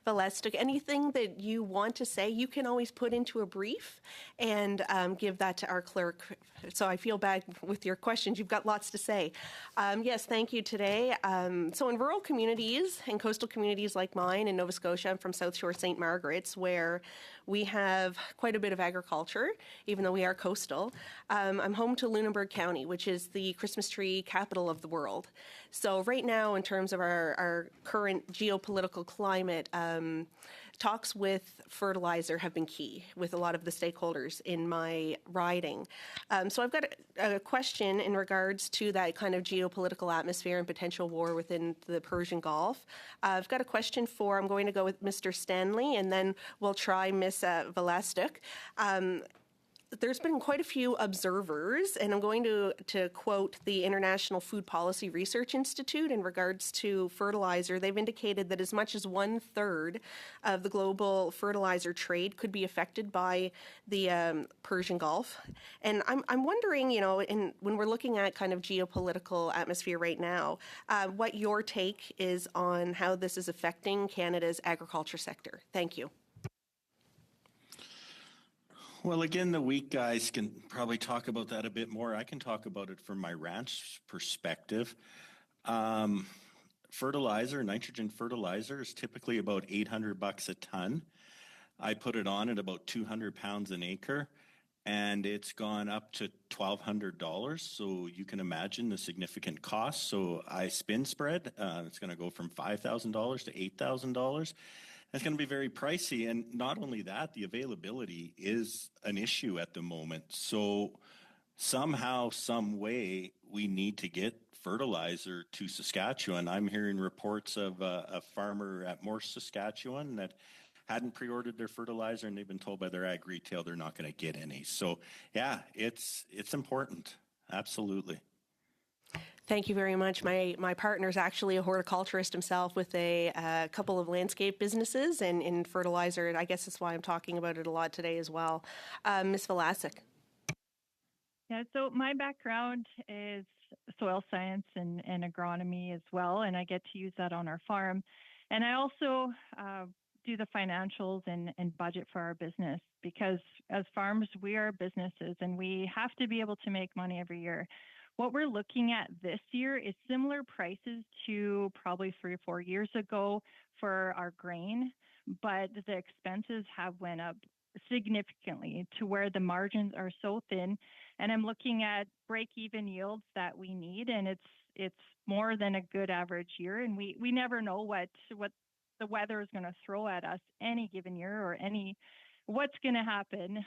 Valestuk, anything that you want to say, you can always put into a brief and give that to our clerk. So I feel bad with your questions. You've got lots to say. Yes, thank you today. So in rural communities and coastal communities like mine in Nova Scotia, I'm from South Shore St. Margaret's, where we have quite a bit of agriculture, even though we are coastal. I'm home to Lunenburg County, which is the Christmas tree capital of the world. So right now, in terms of our current geopolitical climate, talks with fertilizer have been key with a lot of the stakeholders in my riding. So I've got a question in regards to that kind of geopolitical atmosphere and potential war within the Persian Gulf. I've got a question I'm going to go with Mr. Stanley, and then we'll try Ms. Velastuk. There's been quite a few observers, and I'm going to quote the International Food Policy Research Institute in regards to fertilizer. They've indicated that as much as 1/3 of the global fertilizer trade could be affected by the Persian Gulf. And I'm wondering, when we're looking at kind of geopolitical atmosphere right now, what your take is on how this is affecting Canada's agriculture sector. Thank you. Well, again, the weak guys can probably talk about that a bit more. I can talk about it from my ranch perspective. Fertilizer, nitrogen fertilizer, is typically about $800 a ton. I put it on at about 200 pounds an acre, and it's gone up to $1,200. So you can imagine the significant cost. So I spin spread. It's going to go from $5,000 to $8,000. It's going to be very pricey. And not only that, the availability is an issue at the moment. So somehow, some way, we need to get fertilizer to Saskatchewan. I'm hearing reports of a farmer at Morse, Saskatchewan, that hadn't pre-ordered their fertilizer, and they've been told by their ag retail they're not going to get any. So yeah, it's important. Absolutely. Thank you very much. My partner's actually a horticulturist himself with a couple of landscape businesses and in fertilizer. I guess that's why I'm talking about it a lot today as well. Ms. Velasuk. Yeah, so my background is soil science and agronomy as well, and I get to use that on our farm. And I also do the financials and budget for our business, because as farms, we are businesses and we have to be able to make money every year. What we're looking at this year is similar prices to probably 3 or 4 years ago for our grain, but the expenses have went up significantly to where the margins are so thin. And I'm looking at break-even yields that we need, and it's more than a good average year. And we never know what the weather is going to throw at us any given year, or what's going to happen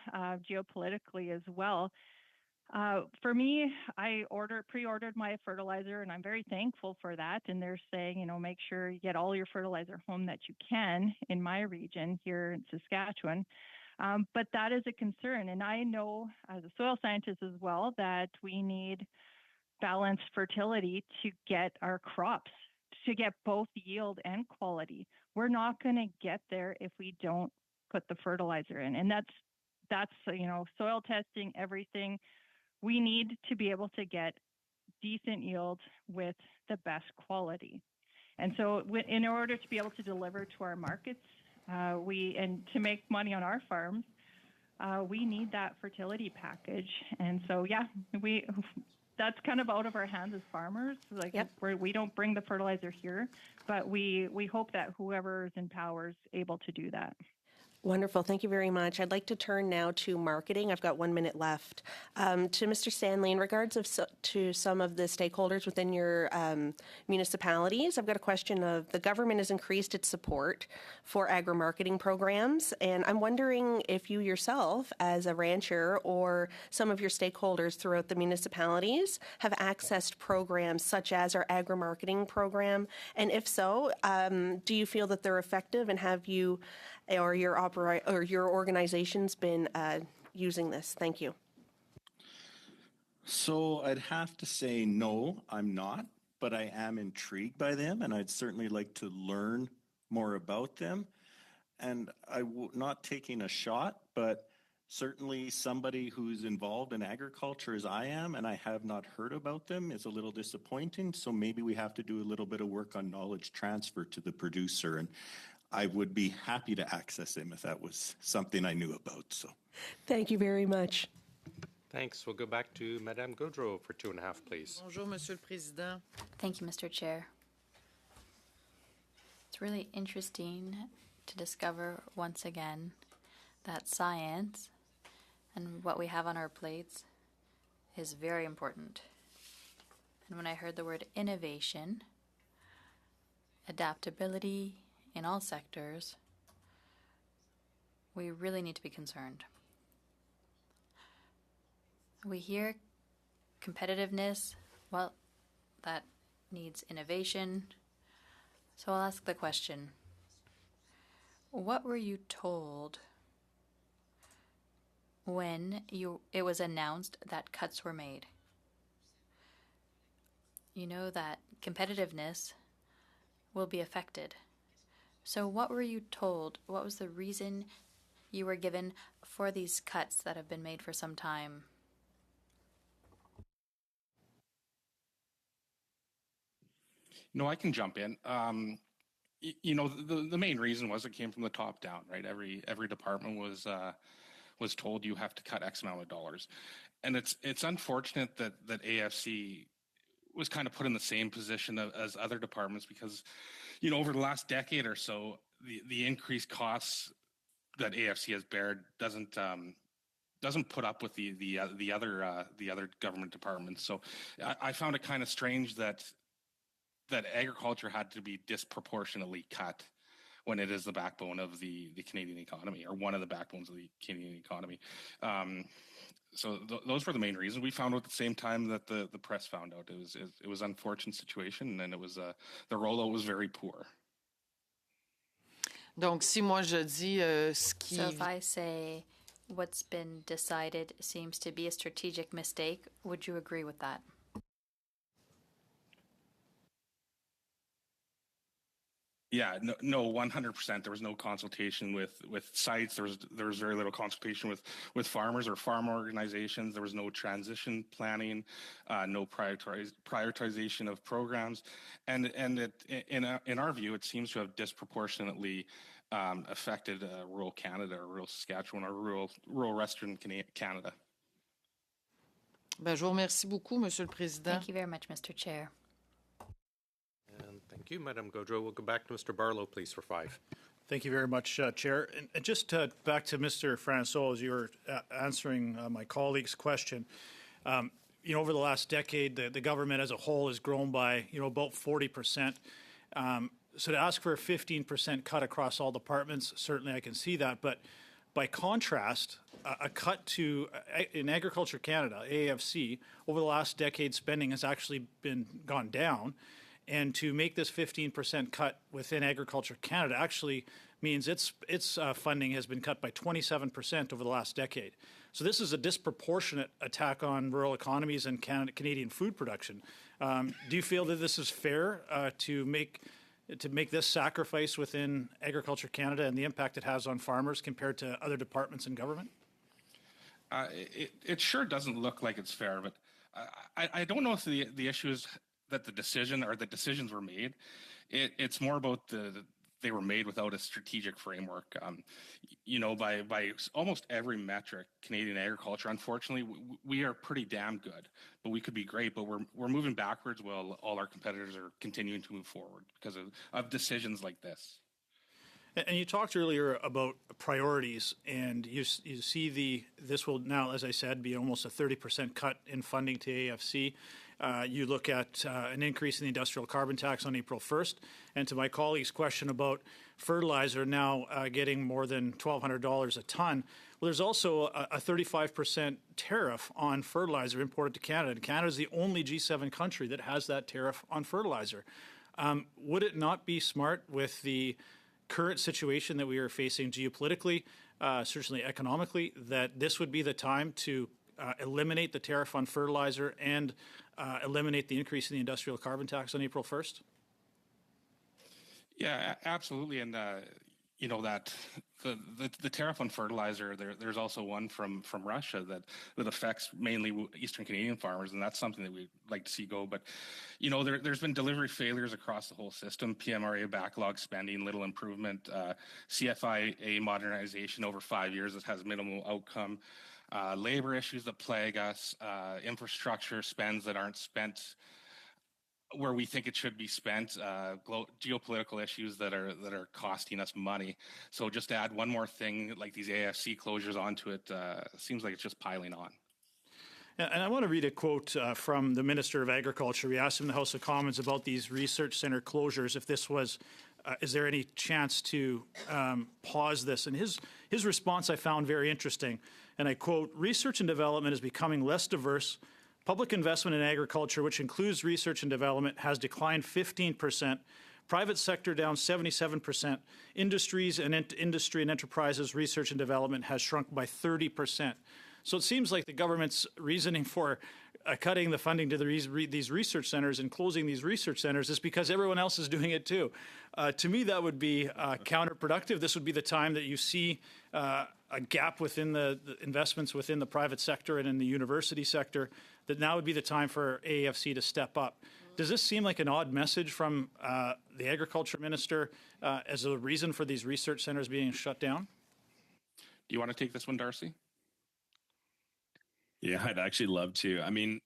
geopolitically as well. For me, I pre-ordered my fertilizer, and I'm very thankful for that. And they're saying, make sure you get all your fertilizer home that you can in my region here in Saskatchewan. But that is a concern. And I know as a soil scientist as well that we need balanced fertility to get our crops, to get both yield and quality. We're not going to get there if we don't put the fertilizer in. And that's soil testing, everything. We need to be able to get decent yield with the best quality. And so in order to be able to deliver to our markets, and to make money on our farms, we need that fertility package. And so, yeah, that's kind of out of our hands as farmers. We don't bring the fertilizer here, but we hope that whoever is in power is able to do that. Wonderful. Thank you very much. I'd like to turn now to marketing. I've got 1 minute left. To Mr. Stanley, in regards to some of the stakeholders within your municipalities, I've got a question of the government has increased its support for agri-marketing programs, and I'm wondering if you yourself, as a rancher, or some of your stakeholders throughout the municipalities have accessed programs such as our agri-marketing program, and if so, do you feel that they're effective, and have you or your organization's been using this? Thank you. So I'd have to say no, I'm not, but I am intrigued by them, and I'd certainly like to learn more about them. And not taking a shot, but certainly somebody who's involved in agriculture as I am, and I have not heard about them, is a little disappointing. So maybe we have to do a little bit of work on knowledge transfer to the producer, and I would be happy to access them if that was something I knew about. So, thank you very much. Thanks. We'll go back to Madame Gaudreau for 2.5, please. Bonjour, Monsieur le Président. Thank you, Mr. Chair. It's really interesting to discover once again that science and what we have on our plates is very important. And when I heard the word innovation, adaptability in all sectors, we really need to be concerned. We hear competitiveness, well, that needs innovation. So I'll ask the question, what were you told when it was announced that cuts were made? You know that competitiveness will be affected. So what were you told? What was the reason you were given for these cuts that have been made for some time? No, I can jump in. You know, the main reason was it came from the top down, right? Every department was told you have to cut X amount of dollars, and it's unfortunate that AFC was kind of put in the same position as other departments because, you know, over the last decade or so, the increased costs that AFC has bared doesn't put up with the other government departments. So I found it kind of strange that agriculture had to be disproportionately cut when it is the backbone of the Canadian economy, or one of the backbones of the Canadian economy. So those were the main reasons. We found out at the same time that the press found out. It was an unfortunate situation, and it was the rollout was very poor. Donc, si moi je dis ce qui... So if I say what's been decided seems to be a strategic mistake, would you agree with that? Yeah, no, 100%. There was no consultation with sites. There was very little consultation with farmers or farm organizations. There was no transition planning, no prioritization of programs, and in our view, it seems to have disproportionately affected rural Canada, or rural Saskatchewan, or rural Western Canada. Ben, je vous remercie beaucoup, Monsieur le Président. Thank you very much, Mr. Chair. And thank you, Madame Gaudreau. We'll go back to Mr. Barlow, please, for 5. Thank you very much, Chair. And just back to Mr. Francois, as you were answering my colleague's question, you know, over the last decade, the government as a whole has grown by, you know, about 40%. So to ask for a 15% cut across all departments, certainly I can see that. But by contrast, a cut to in Agriculture Canada, AFC, over the last decade, spending has actually gone down. And to make this 15% cut within Agriculture Canada actually means its funding has been cut by 27% over the last decade. So this is a disproportionate attack on rural economies and Canadian food production. Do you feel that this is fair to make this sacrifice within Agriculture Canada and the impact it has on farmers compared to other departments in government? It sure doesn't look like it's fair, but I don't know if the issue is that the decisions were made. It's more about they were made without a strategic framework. You know, by almost every metric, Canadian agriculture, unfortunately, we are pretty damn good. But we could be great, but we're moving backwards while all our competitors are continuing to move forward because of decisions like this. And you talked earlier about priorities, and you see this will now, as I said, be almost a 30% cut in funding to AFC. You look at an increase in the industrial carbon tax on April 1st. And to my colleague's question about fertilizer now getting more than $1,200 a ton, well, there's also a 35% tariff on fertilizer imported to Canada. And Canada is the only G7 country that has that tariff on fertilizer. Would it not be smart with the current situation that we are facing geopolitically, certainly economically, that this would be the time to eliminate the tariff on fertilizer and eliminate the increase in the industrial carbon tax on April 1st? Yeah, absolutely. And, you know, that the tariff on fertilizer, there's also one from Russia that affects mainly Eastern Canadian farmers, and that's something that we'd like to see go. But, you know, there's been delivery failures across the whole system, PMRA backlog spending, little improvement, CFIA modernization over 5 years that has minimal outcome, labor issues that plague us, infrastructure spends that aren't spent where we think it should be spent, geopolitical issues that are costing us money. So just to add one more thing, like these AFC closures onto it, seems like it's just piling on. And I want to read a quote from the Minister of Agriculture. We asked him in the House of Commons about these research center closures, if this was, is there any chance to pause this? And his response I found very interesting. And I quote, "Research and development is becoming less diverse. Public investment in agriculture, which includes research and development, has declined 15%. Private sector down 77%. Industries and industry and enterprises research and development has shrunk by 30%. So it seems like the government's reasoning for cutting the funding to these research centers and closing these research centers is because everyone else is doing it too. To me, that would be counterproductive. This would be the time that you see a gap within the investments within the private sector and in the university sector, that now would be the time for AAFC to step up. Does this seem like an odd message from the agriculture minister as a reason for these research centers being shut down? Do you want to take this one, Darcy? Yeah, I'd actually love to. I mean,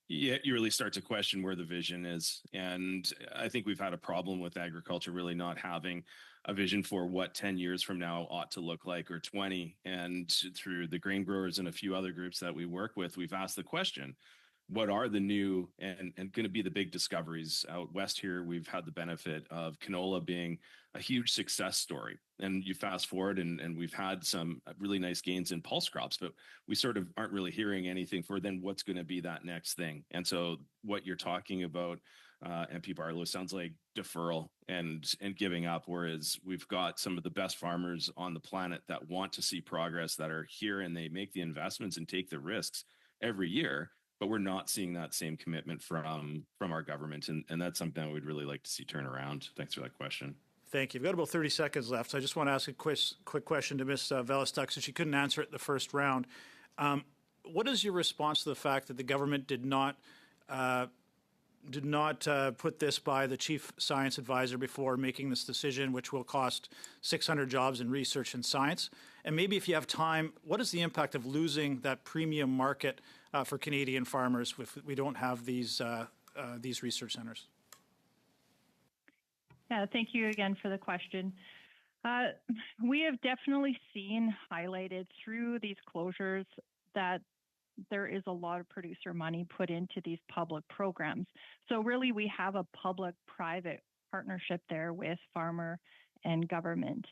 yeah, you really start to question where the vision is. And I think we've had a problem with agriculture really not having a vision for what 10 years from now ought to look like, or 20. And through the grain growers and a few other groups that we work with, we've asked the question, what are the new and going to be the big discoveries out west here? We've had the benefit of canola being a huge success story. And you fast forward and we've had some really nice gains in pulse crops, but we sort of aren't really hearing anything for then what's going to be that next thing. And so what you're talking about, MP Barlow, sounds like deferral and giving up, whereas we've got some of the best farmers on the planet that want to see progress, that are here and they make the investments and take the risks every year. But we're not seeing that same commitment from our government. And that's something we'd really like to see turn around. Thanks for that question. Thank you. We've got about 30 seconds left. So I just want to ask a quick question to Ms. Velastuk, since she couldn't answer it in the first round. What is your response to the fact that the government did not put this by the chief science advisor before making this decision, which will cost 600 jobs in research and science? And maybe if you have time, what is the impact of losing that premium market for Canadian farmers if we don't have these research centers? Yeah, thank you again for the question. We have definitely seen highlighted through these closures that there is a lot of producer money put into these public programs. So really we have a public-private partnership there with farmer and government.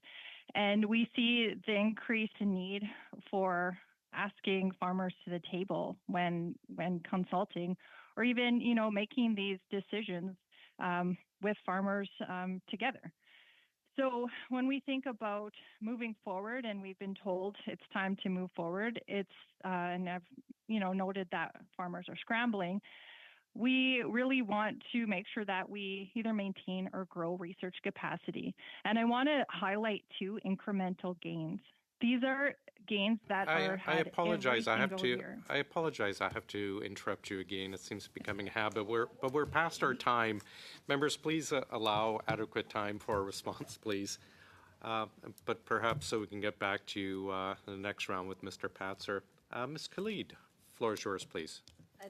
And we see the increase in need for asking farmers to the table when consulting, or even, making these decisions with farmers together. So when we think about moving forward, and we've been told it's time to move forward, and I've noted that farmers are scrambling. We really want to make sure that we either maintain or grow research capacity. And I want to highlight two incremental gains. These are gains that are had I apologize. every single year. I apologize. I have to interrupt you again. It seems becoming a habit. We're past our time. Members, please allow adequate time for a response, please. But perhaps so we can get back to the next round with Mr. Patzer. Ms. Khalid, floor is yours, please.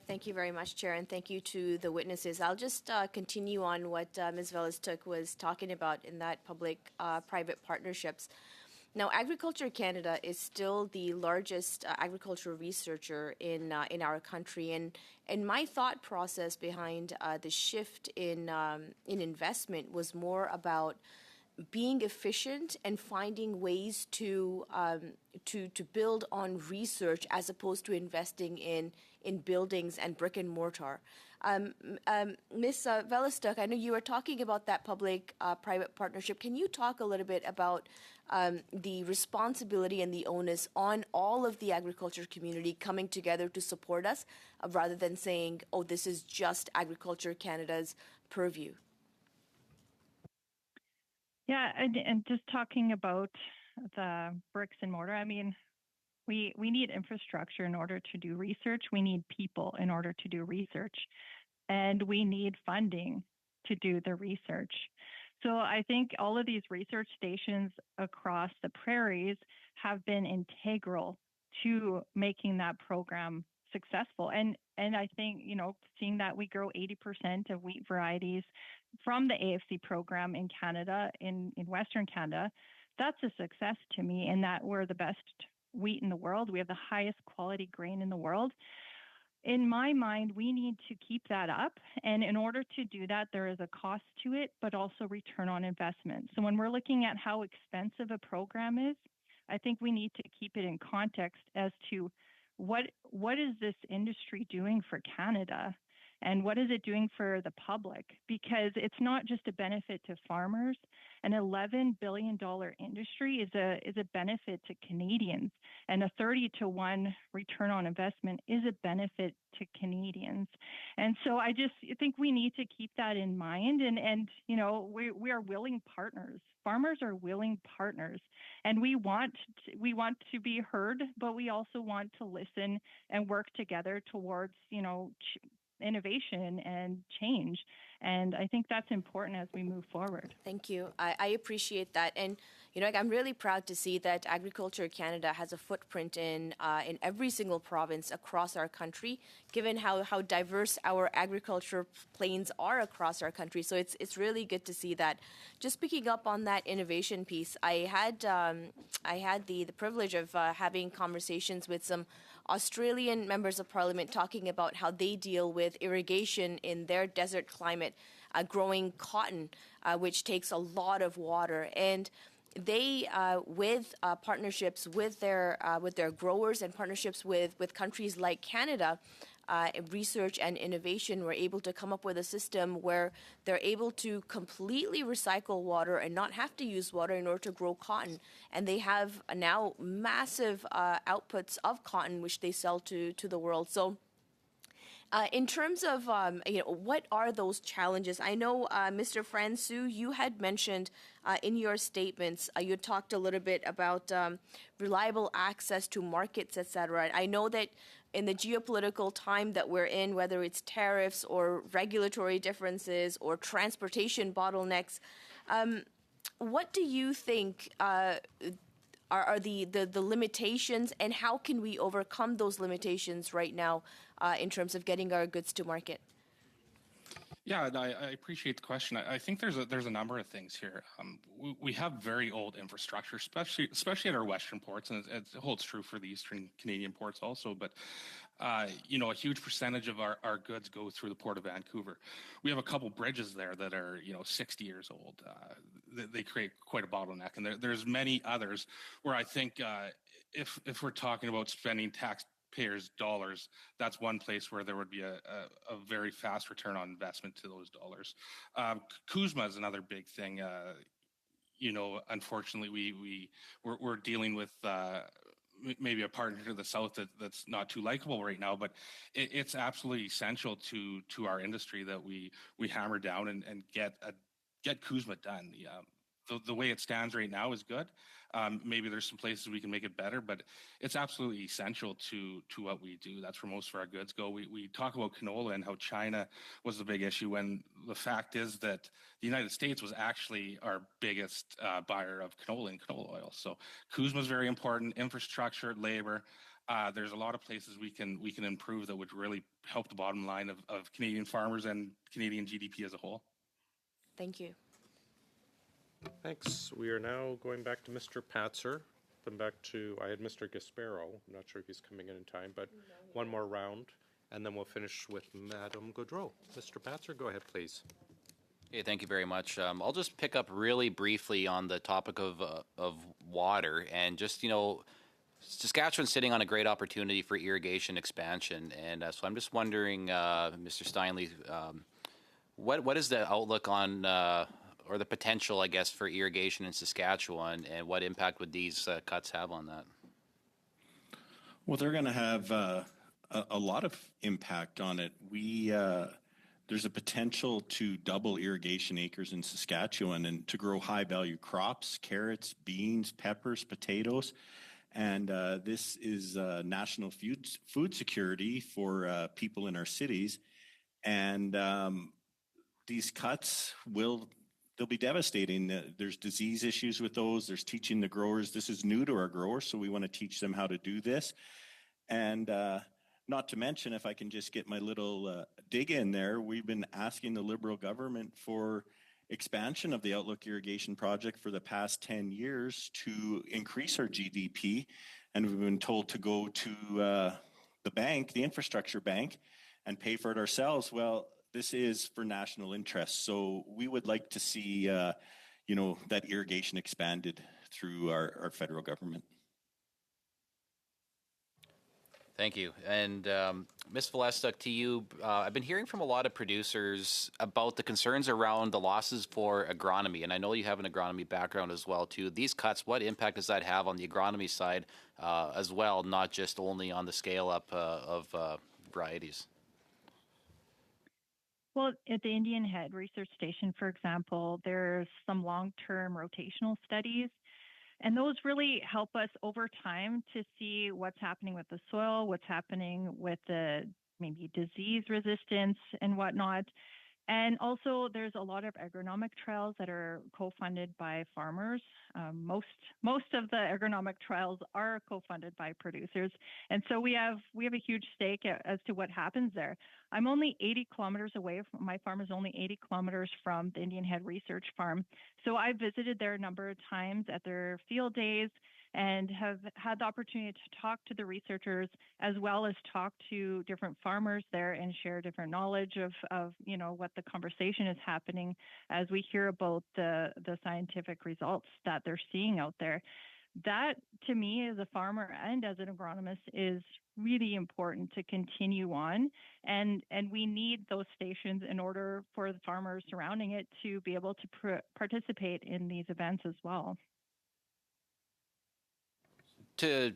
Thank you very much, Chair, and thank you to the witnesses. I'll just continue on what Ms. Velastuk was talking about in that public-private partnerships. Now, Agriculture Canada is still the largest agricultural researcher in our country, and my thought process behind the shift in investment was more about being efficient and finding ways to build on research as opposed to investing in buildings and brick and mortar. Ms. Velastuk, I know you were talking about that public-private partnership. Can you talk a little bit about the responsibility and the onus on all of the agriculture community coming together to support us, rather than saying, oh, this is just Agriculture Canada's purview? Yeah, and just talking about the bricks and mortar, I mean, we need infrastructure in order to do research. We need people in order to do research. And we need funding to do the research. So I think all of these research stations across the prairies have been integral to making that program successful. And I think, seeing that we grow 80% of wheat varieties from the AFC program in Canada, in Western Canada, that's a success to me, in that we're the best wheat in the world. We have the highest quality grain in the world. in my mind, we need to keep that up. And in order to do that, there is a cost to it, but also return on investment. So when we're looking at how expensive a program is, I think we need to keep it in context as to what is this industry doing for Canada, and what is it doing for the public? Because it's not just a benefit to farmers. An $11 billion industry is a benefit to Canadians, and a 30-to-1 return on investment is a benefit to Canadians. And so I just think we need to keep that in mind. And you know, we are willing partners. Farmers are willing partners, and we want to be heard, but we also want to listen and work together towards, you know, innovation and change. And I think that's important as we move forward. Thank you. I appreciate that. And, you know, I'm really proud to see that Agriculture Canada has a footprint in every single province across our country, given how diverse our agriculture plains are across our country. So it's really good to see that. Just picking up on that innovation piece, I had the privilege of having conversations with some Australian members of parliament talking about how they deal with irrigation in their desert climate, growing cotton, which takes a lot of water. And they, with partnerships with their growers and partnerships with countries like Canada, research and innovation, were able to come up with a system where they're able to completely recycle water and not have to use water in order to grow cotton. And they have now massive outputs of cotton, which they sell to the world. So in terms of, you know, what are those challenges? I know, Mr. Francouz, you had mentioned in your statements, you talked a little bit about reliable access to markets, et cetera. I know that in the geopolitical time that we're in, whether it's tariffs or regulatory differences or transportation bottlenecks, what do you think are the limitations, and how can we overcome those limitations right now in terms of getting our goods to market? Yeah, I appreciate the question. I think there's a number of things here. We have very old infrastructure, especially at our western ports, and it holds true for the eastern Canadian ports also. But you know, a huge percentage of our goods go through the Port of Vancouver. We have a couple bridges there that are, you know, 60 years old. They create quite a bottleneck, and there's many others where I think if we're talking about spending taxpayers' dollars, that's one place where there would be a very fast return on investment to those dollars. CUSMA is another big thing. You know, unfortunately, we're dealing with maybe a partner to the south that's not too likable right now, but it's absolutely essential to our industry that we hammer down and get CUSMA done. The way it stands right now is good. Maybe there's some places we can make it better, but it's absolutely essential to what we do. That's where most of our goods go. We talk about canola and how China was the big issue, when the fact is that the United States was actually our biggest buyer of canola and canola oil. So CUSMA is very important. Infrastructure, labor. There's a lot of places we can improve that would really help the bottom line of Canadian farmers and Canadian GDP as a whole. Thank you. Thanks. We are now going back to Mr. Patzer. Then back to, I had Mr. Gasparo. I'm not sure if he's coming in time, but one more round, and then we'll finish with Madame Gaudreau. Mr. Patzer, go ahead, please. Okay, thank you very much. I'll just pick up really briefly on the topic of water, and just, you know, Saskatchewan's sitting on a great opportunity for irrigation expansion, and so I'm just wondering, Mr. Steinle, what is the outlook on or the potential, I guess, for irrigation in Saskatchewan, and what impact would these cuts have on that? Well, they're going to have a lot of impact on it. There's a potential to double irrigation acres in Saskatchewan and to grow high-value crops, carrots, beans, peppers, potatoes. And this is national food security for people in our cities. And these cuts they'll be devastating. There's disease issues with those. There's teaching the growers. This is new to our growers, so we want to teach them how to do this. And not to mention, if I can just get my little dig in there, we've been asking the Liberal government for expansion of the Outlook Irrigation Project for the past 10 years to increase our GDP. And we've been told to go to the bank, the infrastructure bank, and pay for it ourselves. Well, this is for national interest. So we would like to see, that irrigation expanded through our federal government. Thank you. And Ms. Valestuk, to you, I've been hearing from a lot of producers about the concerns around the losses for agronomy, and I know you have an agronomy background as well, too. These cuts, what impact does that have on the agronomy side as well, not just only on the scale-up of varieties? Well, at the Indian Head Research Station, for example, there's some long-term rotational studies, and those really help us over time to see what's happening with the soil, what's happening with the maybe disease resistance and whatnot. And also, there's a lot of agronomic trials that are co-funded by farmers. Most of the agronomic trials are co-funded by producers, and so we have a huge stake as to what happens there. I'm only 80 kilometers away. My farm is only 80 kilometers from the Indian Head Research Farm, so I visited there a number of times at their field days and have had the opportunity to talk to the researchers as well as talk to different farmers there and share different knowledge of what the conversation is happening as we hear about the scientific results that they're seeing out there. That, to me, as a farmer and as an agronomist, is really important to continue on. And we need those stations in order for the farmers surrounding it to be able to participate in these events as well. To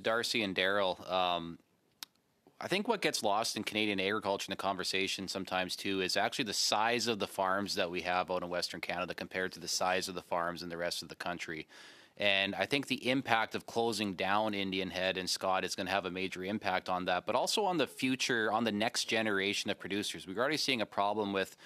Darcy and Daryl, I think what gets lost in Canadian agriculture in the conversation sometimes too is actually the size of the farms that we have out in Western Canada compared to the size of the farms in the rest of the country. And I think the impact of closing down Indian Head and Scott is going to have a major impact on that, but also on the future, on the next generation of producers. We're already seeing a problem with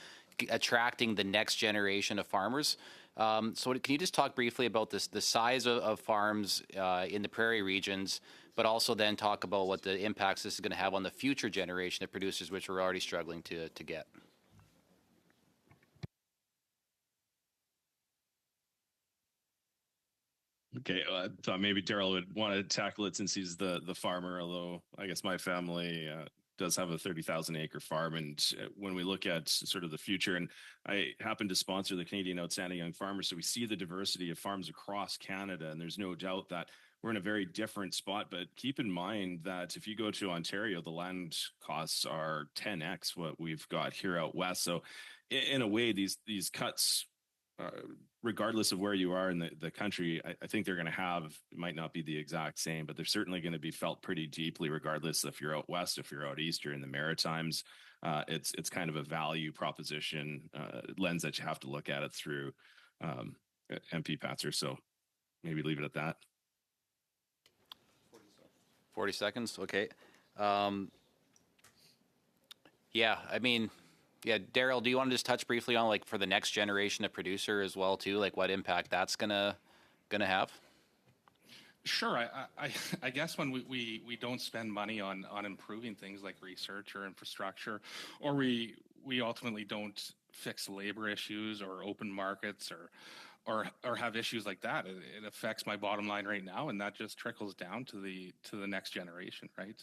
attracting the next generation of farmers. So can you just talk briefly about the size of farms in the prairie regions, but also then talk about what the impacts this is going to have on the future generation of producers, which we're already struggling to get? Okay, I thought maybe Daryl would want to tackle it since he's the farmer, although I guess my family does have a 30,000 acre farm. And when we look at sort of the future, and I happen to sponsor the Canadian Outstanding Young Farmers, so we see the diversity of farms across Canada, and there's no doubt that we're in a very different spot. But keep in mind that if you go to Ontario, the land costs are 10x what we've got here out west. So in a way, these cuts, regardless of where you are in the country, I think they're going to have, it might not be the exact same, but they're certainly going to be felt pretty deeply, regardless if you're out west, if you're out east, or in the Maritimes. It's kind of a value proposition lens that you have to look at it through, MP Patzer. So maybe leave it at that. 40 seconds. Okay. Yeah, I mean, yeah, Daryl, do you want to just touch briefly on, like, for the next generation of producer as well too, like what impact that's gonna have? Sure. I guess when we don't spend money on improving things like research or infrastructure, or we ultimately don't fix labor issues or open markets or have issues like that, it affects my bottom line right now, and that just trickles down to the next generation, right?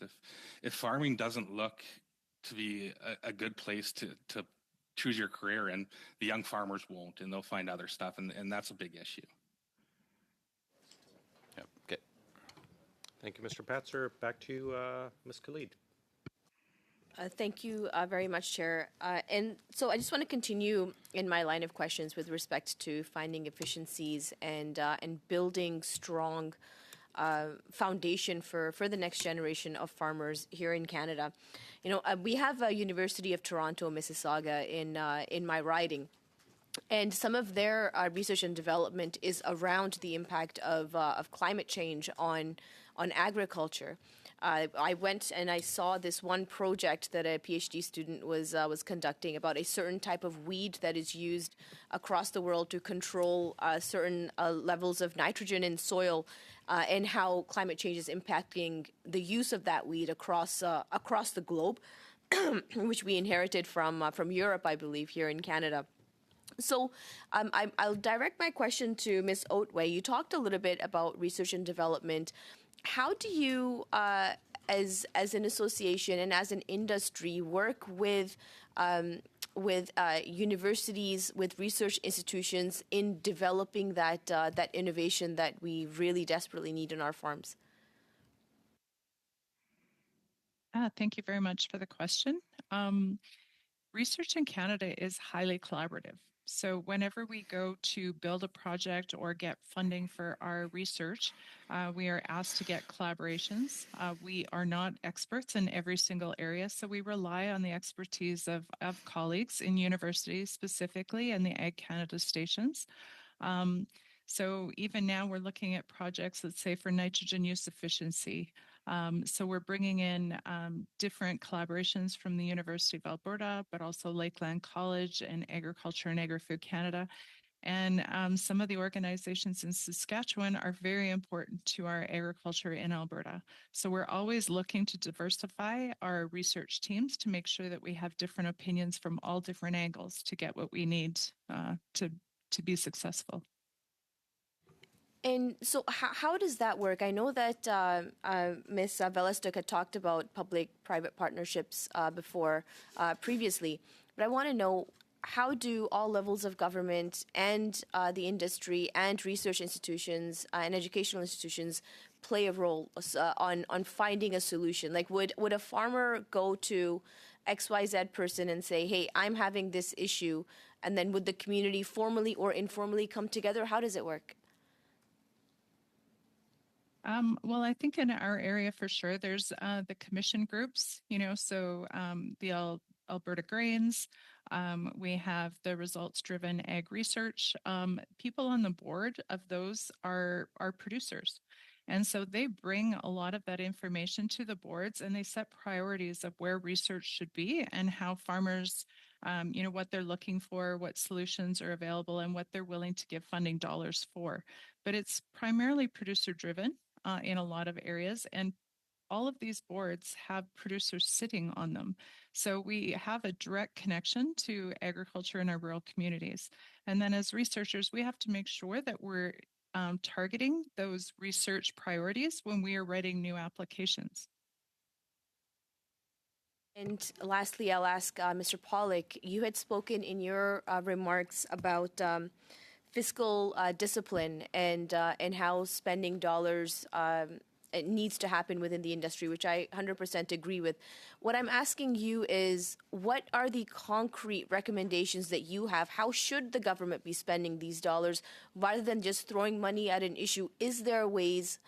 If farming doesn't look to be a good place to choose your career, and the young farmers won't, and they'll find other stuff, and that's a big issue. Yep. Okay. Thank you, Mr. Patzer. Back to you, Ms. Khalid. Thank you very much, Chair. And so I just want to continue in my line of questions with respect to finding efficiencies and building strong foundation for the next generation of farmers here in Canada. We have a University of Toronto, Mississauga in my riding. And some of their research and development is around the impact of climate change on agriculture. I went and I saw this one project that a PhD student was conducting about a certain type of weed that is used across the world to control certain levels of nitrogen in soil, and how climate change is impacting the use of that weed across the globe, which we inherited from Europe, I believe, here in Canada. So I'll direct my question to Ms. Otway. You talked a little bit about research and development. How do you as an association and as an industry, work with universities, with research institutions in developing that innovation that we really desperately need in our farms? Thank you very much for the question. Research in Canada is highly collaborative. So whenever we go to build a project or get funding for our research, we are asked to get collaborations. We are not experts in every single area, so we rely on the expertise of colleagues in universities specifically and the Ag Canada stations. So even now we're looking at projects, let's say for nitrogen use efficiency. So we're bringing in different collaborations from the University of Alberta, but also Lakeland College and Agriculture and Agri-Food Canada. And some of the organizations in Saskatchewan are very important to our agriculture in Alberta. So we're always looking to diversify our research teams to make sure that we have different opinions from all different angles to get what we need to be successful. And so, how does that work? I know that Ms. Velastuk had talked about public-private partnerships before, previously, but I want to know, how do all levels of government and the industry and research institutions and educational institutions play a role on finding a solution? Like, would a farmer go to XYZ person and say, hey, I'm having this issue, and then would the community formally or informally come together? How does it work? Well, I think in our area for sure, there's the commission groups, so the Alberta Grains, we have the results-driven ag research. People on the board of those are producers. And so they bring a lot of that information to the boards, and they set priorities of where research should be and how farmers, what they're looking for, what solutions are available, and what they're willing to give funding dollars for. But it's primarily producer-driven in a lot of areas, and all of these boards have producers sitting on them. So we have a direct connection to agriculture in our rural communities. And then as researchers, we have to make sure that we're targeting those research priorities when we are writing new applications. And lastly, I'll ask Mr. Pollock, you had spoken in your remarks about fiscal discipline and how spending dollars it needs to happen within the industry, which I 100% agree with. What I'm asking you is, what are the concrete recommendations that you have? How should the government be spending these dollars rather than just throwing money at an issue? Is there ways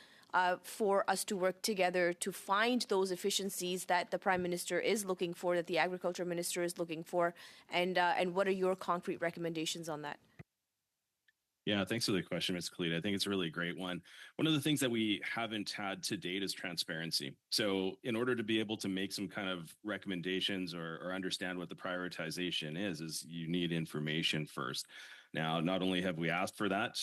for us to work together to find those efficiencies that the Prime Minister is looking for, that the Agriculture Minister is looking for, and what are your concrete recommendations on that? Yeah, thanks for the question, Ms. Kalita. I think it's a really great one. One of the things that we haven't had to date is transparency. So in order to be able to make some kind of recommendations or understand what the prioritization is you need information first. Now, not only have we asked for that,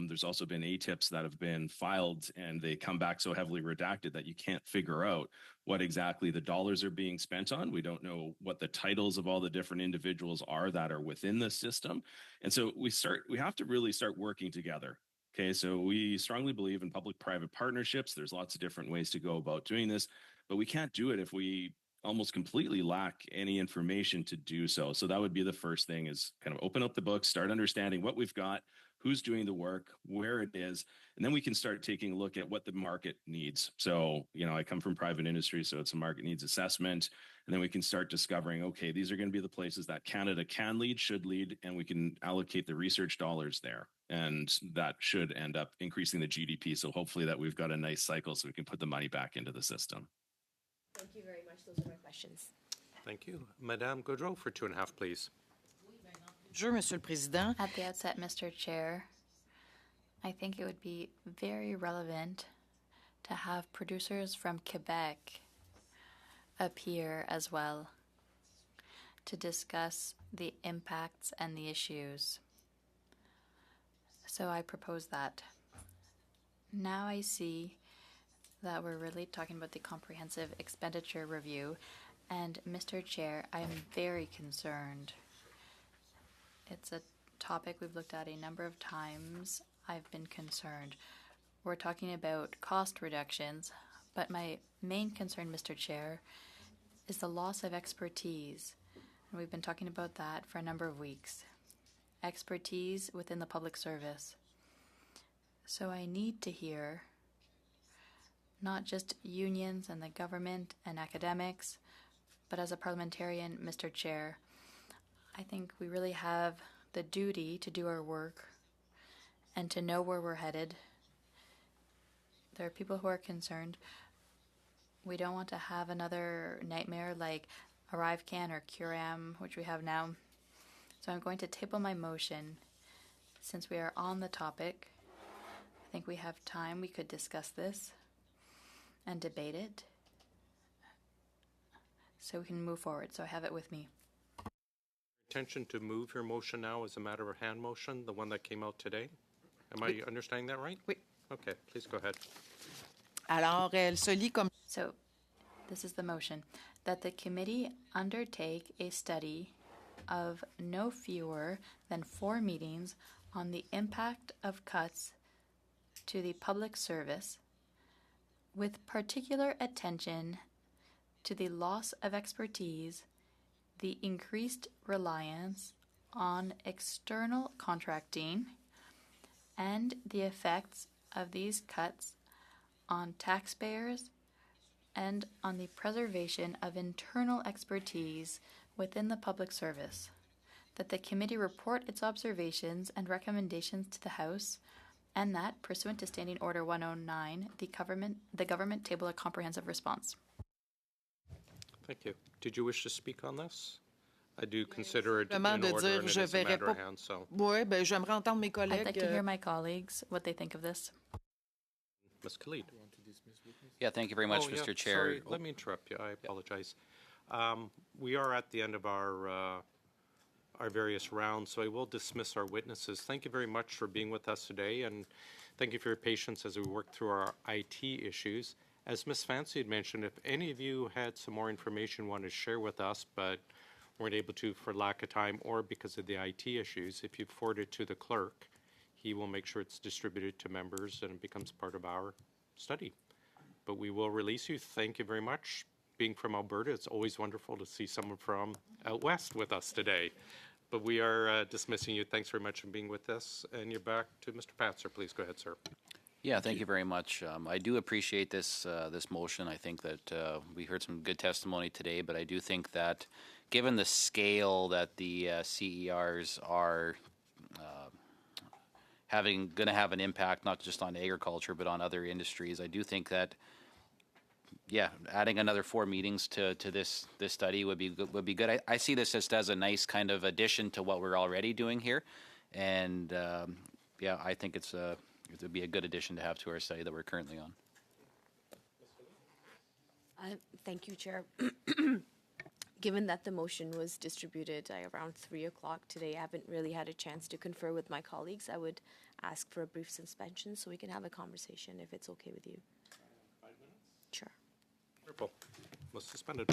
there's also been ATIPs that have been filed, and they come back so heavily redacted that you can't figure out what exactly the dollars are being spent on. We don't know what the titles of all the different individuals are that are within the system. And so we have to really start working together. Okay, so we strongly believe in public-private partnerships. There's lots of different ways to go about doing this, but we can't do it if we almost completely lack any information to do so. So that would be the first thing, is kind of open up the book, start understanding what we've got, who's doing the work, where it is, and then we can start taking a look at what the market needs. So, I come from private industry, so it's a market needs assessment. And then we can start discovering, okay, these are going to be the places that Canada can lead, should lead, and we can allocate the research dollars there. And that should end up increasing the GDP. So hopefully that we've got a nice cycle so we can put the money back into the system. Thank you very much. Those are my questions. Thank you. Madame Gaudreau for 2.5, please. Monsieur le Président. At the outset, Mr. Chair, I think it would be very relevant to have producers from Quebec appear as well to discuss the impacts and the issues. So I propose that. Now I see that we're really talking about the comprehensive expenditure review. And Mr. Chair, I'm very concerned. It's a topic we've looked at a number of times. I've been concerned. We're talking about cost reductions, but my main concern, Mr. Chair, is the loss of expertise. And we've been talking about that for a number of weeks. Expertise within the public service. So I need to hear not just unions and the government and academics, but as a parliamentarian, Mr. Chair, I think we really have the duty to do our work and to know where we're headed. There are people who are concerned. We don't want to have another nightmare like ArriveCAN or CureAM, which we have now. So I'm going to table my motion. Since we are on the topic, I think we have time. We could discuss this and debate it so we can move forward. So I have it with me. Intention to move your motion now as a matter of hand motion, the one that came out today? Am I understanding that right? Oui. Okay, please go ahead. Alors, elle se lit comme... So this is the motion, that the committee undertake a study of no fewer than 4 meetings on the impact of cuts to the public service, with particular attention to the loss of expertise, the increased reliance on external contracting, and the effects of these cuts on taxpayers and on the preservation of internal expertise within the public service, that the committee report its observations and recommendations to the House, and that, pursuant to Standing Order 109, the government table a comprehensive response. Thank you. Did you wish to speak on this? I do consider it in Simplement de order dire, and it je is a verrai matter pas... of hand, so. Oui, ben, j'aimerais entendre mes collègues. I'd like to hear my colleagues, what they think of this. Ms. Khalid. Yeah, thank you very much, Oh, Mr. yeah, Chair. sorry, let me interrupt you. I apologize. We are at the end of our various rounds, so I will dismiss our witnesses. Thank you very much for being with us today, and thank you for your patience as we work through our IT issues. As Ms. Fancy had mentioned, if any of you had some more information you wanted to share with us, but weren't able to for lack of time or because of the IT issues, if you forward it to the clerk, he will make sure it's distributed to members and it becomes part of our study. But we will release you. Thank you very much. Being from Alberta, it's always wonderful to see someone from out west with us today. But we are dismissing you. Thanks very much for being with us. And you're back to Mr. Patzer. Please go ahead, sir. Yeah, thank you very much. I do appreciate this this motion. I think that we heard some good testimony today, but I do think that given the scale that the CERs are going to have an impact not just on agriculture but on other industries, I do think that adding another 4 meetings to this study would be good. I see this just as a nice kind of addition to what we're already doing here, and I think it would be a good addition to have to our study that we're currently on. Thank you, Chair. Given that the motion was distributed around 3 o'clock today, I haven't really had a chance to confer with my colleagues. I would ask for a brief suspension so we can have a conversation if it's okay with you. 5 minutes? Sure. Wonderful. Was suspended.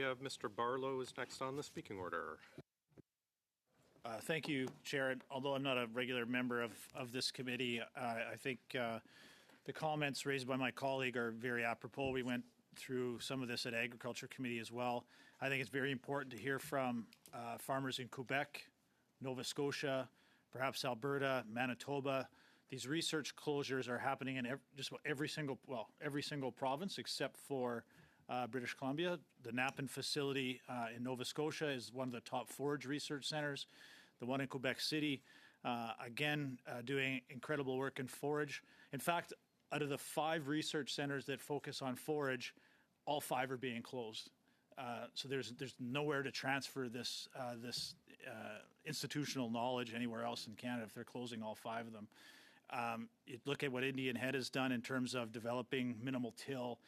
have Mr. Barlow is next on the speaking order. Thank you, Chair. And although I'm not a regular member of this committee, I think the comments raised by my colleague are very apropos. We went through some of this at Agriculture Committee as well. I think it's very important to hear from farmers in Quebec, Nova Scotia, perhaps Alberta, Manitoba. These research closures are happening in just about every single province except for British Columbia. The Napan facility in Nova Scotia is one of the top forage research centers. The one in Quebec City, again, doing incredible work in forage. In fact, out of the 5 research centers that focus on forage, all 5 are being closed. So there's nowhere to transfer this institutional knowledge anywhere else in Canada if they're closing all 5 of them. You look at what Indian Head has done in terms of developing minimal till.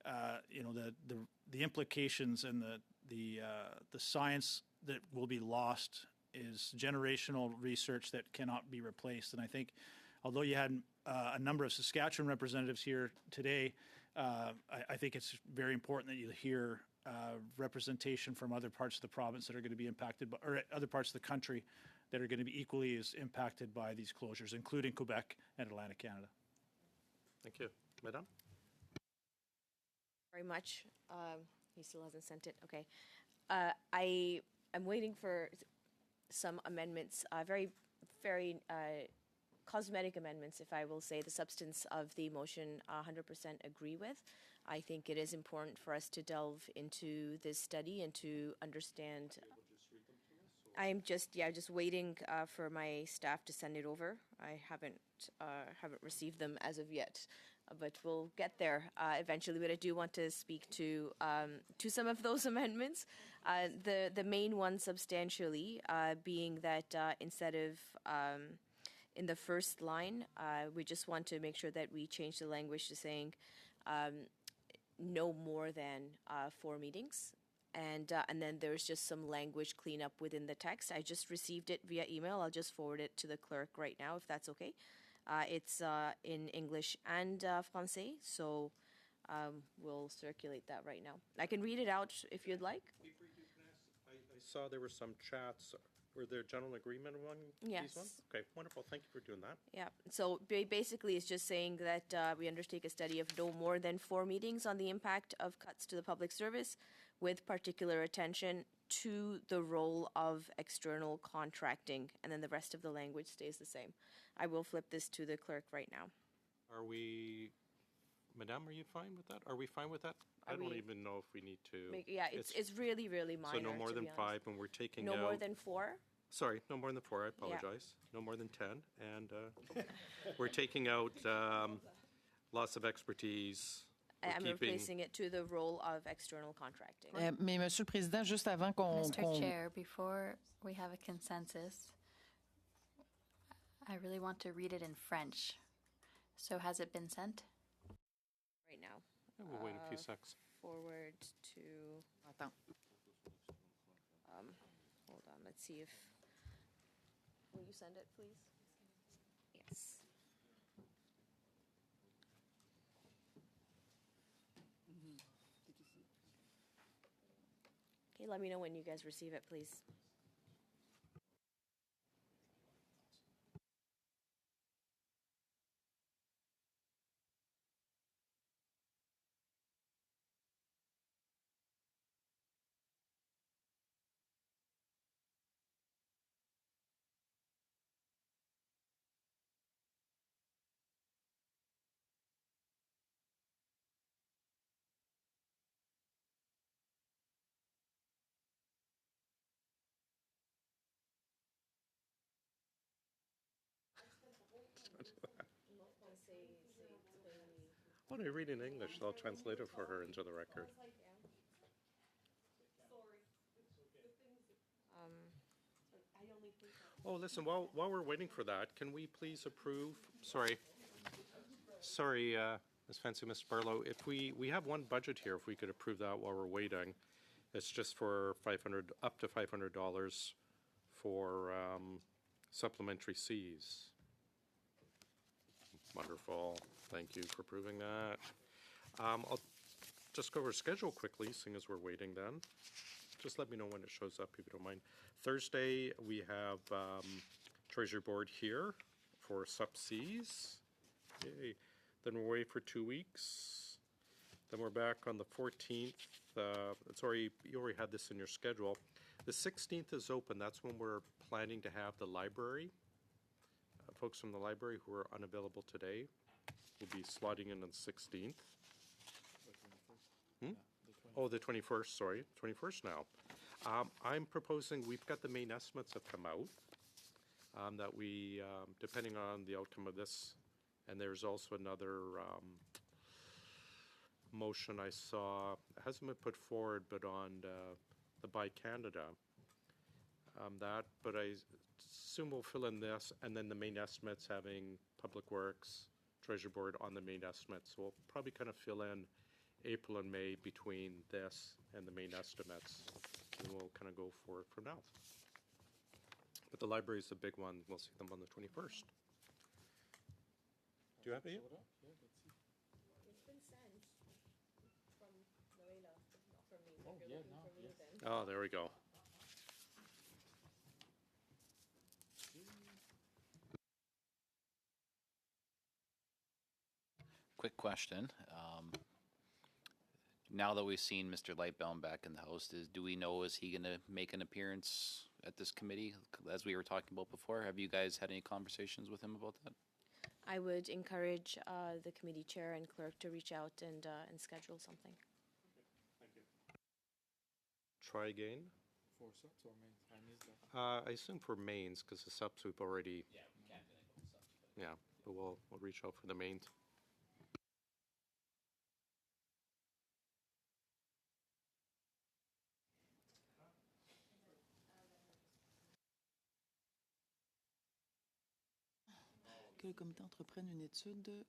The implications and the science that will be lost is generational research that cannot be replaced. And I think, although you had a number of Saskatchewan representatives here today, I think it's very important that you hear representation from other parts of the province that are going to be impacted by, or other parts of the country that are going to be equally as impacted by these closures, including Quebec and Atlantic Canada. Thank you. Madame? Very much. He still hasn't sent it. Okay. I'm waiting for some amendments, very cosmetic amendments, if I will say. The substance of the motion 100% agree with. I think it is important for us to delve into this study and to understand. I'm just waiting for my staff to send it over. I haven't received them as of yet, but we'll get there eventually. But I do want to speak to some of those amendments. The main one, substantially, being that instead of in the first line, we just want to make sure that we change the language to saying no more than 4 meetings. And then there's just some language cleanup within the text. I just received it via email. I'll just forward it to the clerk right now, if that's okay. It's in English and Francais, so we'll circulate that right now. I can read it out if you'd like. I saw there were some chats. Were there general agreement among these ones? Okay, wonderful. Thank you for doing that. Yeah. So basically, it's just saying that we undertake a study of no more than 4 meetings on the impact of cuts to the public service, with particular attention to the role of external contracting, and then the rest of the language stays the same. I will flip this to the clerk right now. Madame, are you fine with that? Are we fine with that? I don't even know if we need to. It's really, really minor. So no more than 5, and we're taking no more than 4? Sorry, no more than 4, I apologize. Yeah. No more than 10, and we're taking out loss of expertise. I'm replacing it to the role of external contracting. Mais Monsieur le Président, juste avant qu'on... Mr. Chair, before we have a consensus, I really want to read it in French. So has it been sent? Right now. Yeah, we'll wait a few seconds. Forward to... Attends. Hold on, let's see if... Will you send it, please? Yes. Okay, let me know when you guys receive it, please. When I read in English, I'll translate it for her into the record. Oh, listen, while we're waiting for that, can we please approve? Sorry, Ms. Fancy, Mr. Barlow, if we have one budget here, if we could approve that while we're waiting. It's just for up to $500 for supplementary Cs. Wonderful. Thank you for approving that. just go over schedule quickly, seeing as we're waiting then. Just let me know when it shows up, if you don't mind. Thursday, we have Treasury Board here for sub-Cs. Yay. Then we're away for 2 weeks. Then we're back on the 14th. You already had this in your schedule. The 16th is open. That's when we're planning to have the library. Folks from the library who are unavailable today will be slotting in on the 16th. Oh, the 21st, sorry. 21st now. I'm proposing, we've got the main estimates have come out, that we, depending on the outcome of this, and there's also another motion I saw, it hasn't been put forward, but on the Buy Canada, but I assume we'll fill in this, and then the main estimates having Public Works, Treasury Board on the main estimates. So we'll probably kind of fill in April and May between this and the main estimates, and we'll kind of go for it from now. But the library is the big one. We'll see them on the 21st. Do you have it? It's been sent from Noela, not from me. Oh, yeah, no, yes. Oh, there we go. Quick question. Now that we've seen Mr. Lightbound back in the house, do we know, is he going to make an appearance at this committee, as we were talking about before? Have you guys had any conversations with him about that? I would encourage the committee chair and clerk to reach out and schedule something. Thank you. Try again. For subs or mains? I missed that. I assume for mains, because the subs we've already. Yeah, we can't connect with the subs. Yeah, but we'll reach out for the mains. Que le comité entreprenne une étude de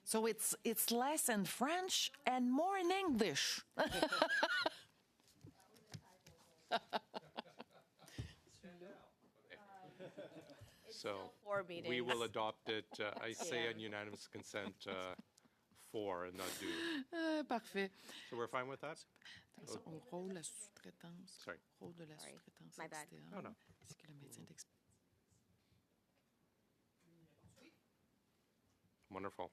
So it's less in French and more in English. So 4 meetings. we will adopt it, I say on unanimous consent, 4 and not do. Parfait. So we're fine with that? Au rôle de la sous-traitance. Sorry. Rôle de la Sorry. sous-traitance My bad. externe. Oh, no. Est-ce que le médecin d'expérience. Wonderful.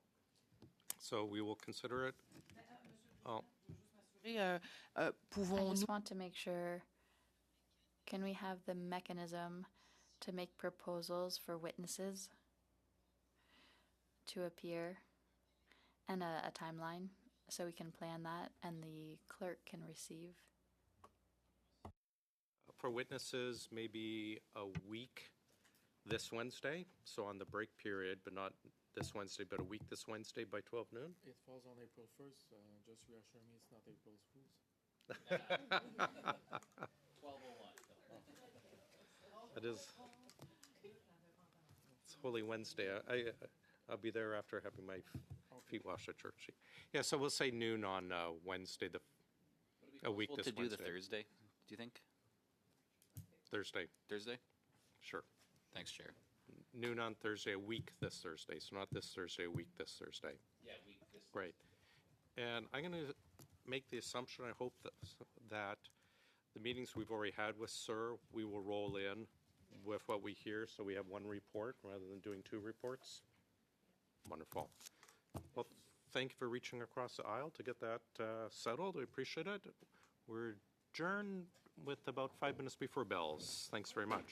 So we will consider it. Oh, I Pouvons-nous just want to make sure, can we have the mechanism to make proposals for witnesses to appear and a timeline so we can plan that and the clerk can receive? for witnesses, maybe a week this Wednesday, so on the break period, but not this Wednesday, but a week this Wednesday by 12 noon? It falls on April 1st. Just reassure me it's not April Fool's. 12:01. It is. It's Holy Wednesday. I'll be there after having my feet washed at church. Yeah, so we'll say noon on Wednesday, a week this to do Wednesday. the Thursday, do you think? Thursday, Thursday? sure. Thanks, Chair. Noon on Thursday, a week this Thursday. So not this Thursday, a week this Thursday. Yeah, week this. Right. And I'm going to make the assumption, I hope, that the meetings we've already had with Sir, we will roll in with what we hear, so we have one report rather than doing two reports. Wonderful. Well, thank you for reaching across the aisle to get that settled. We appreciate it. We're adjourned with about 5 minutes before bells. Thanks very much.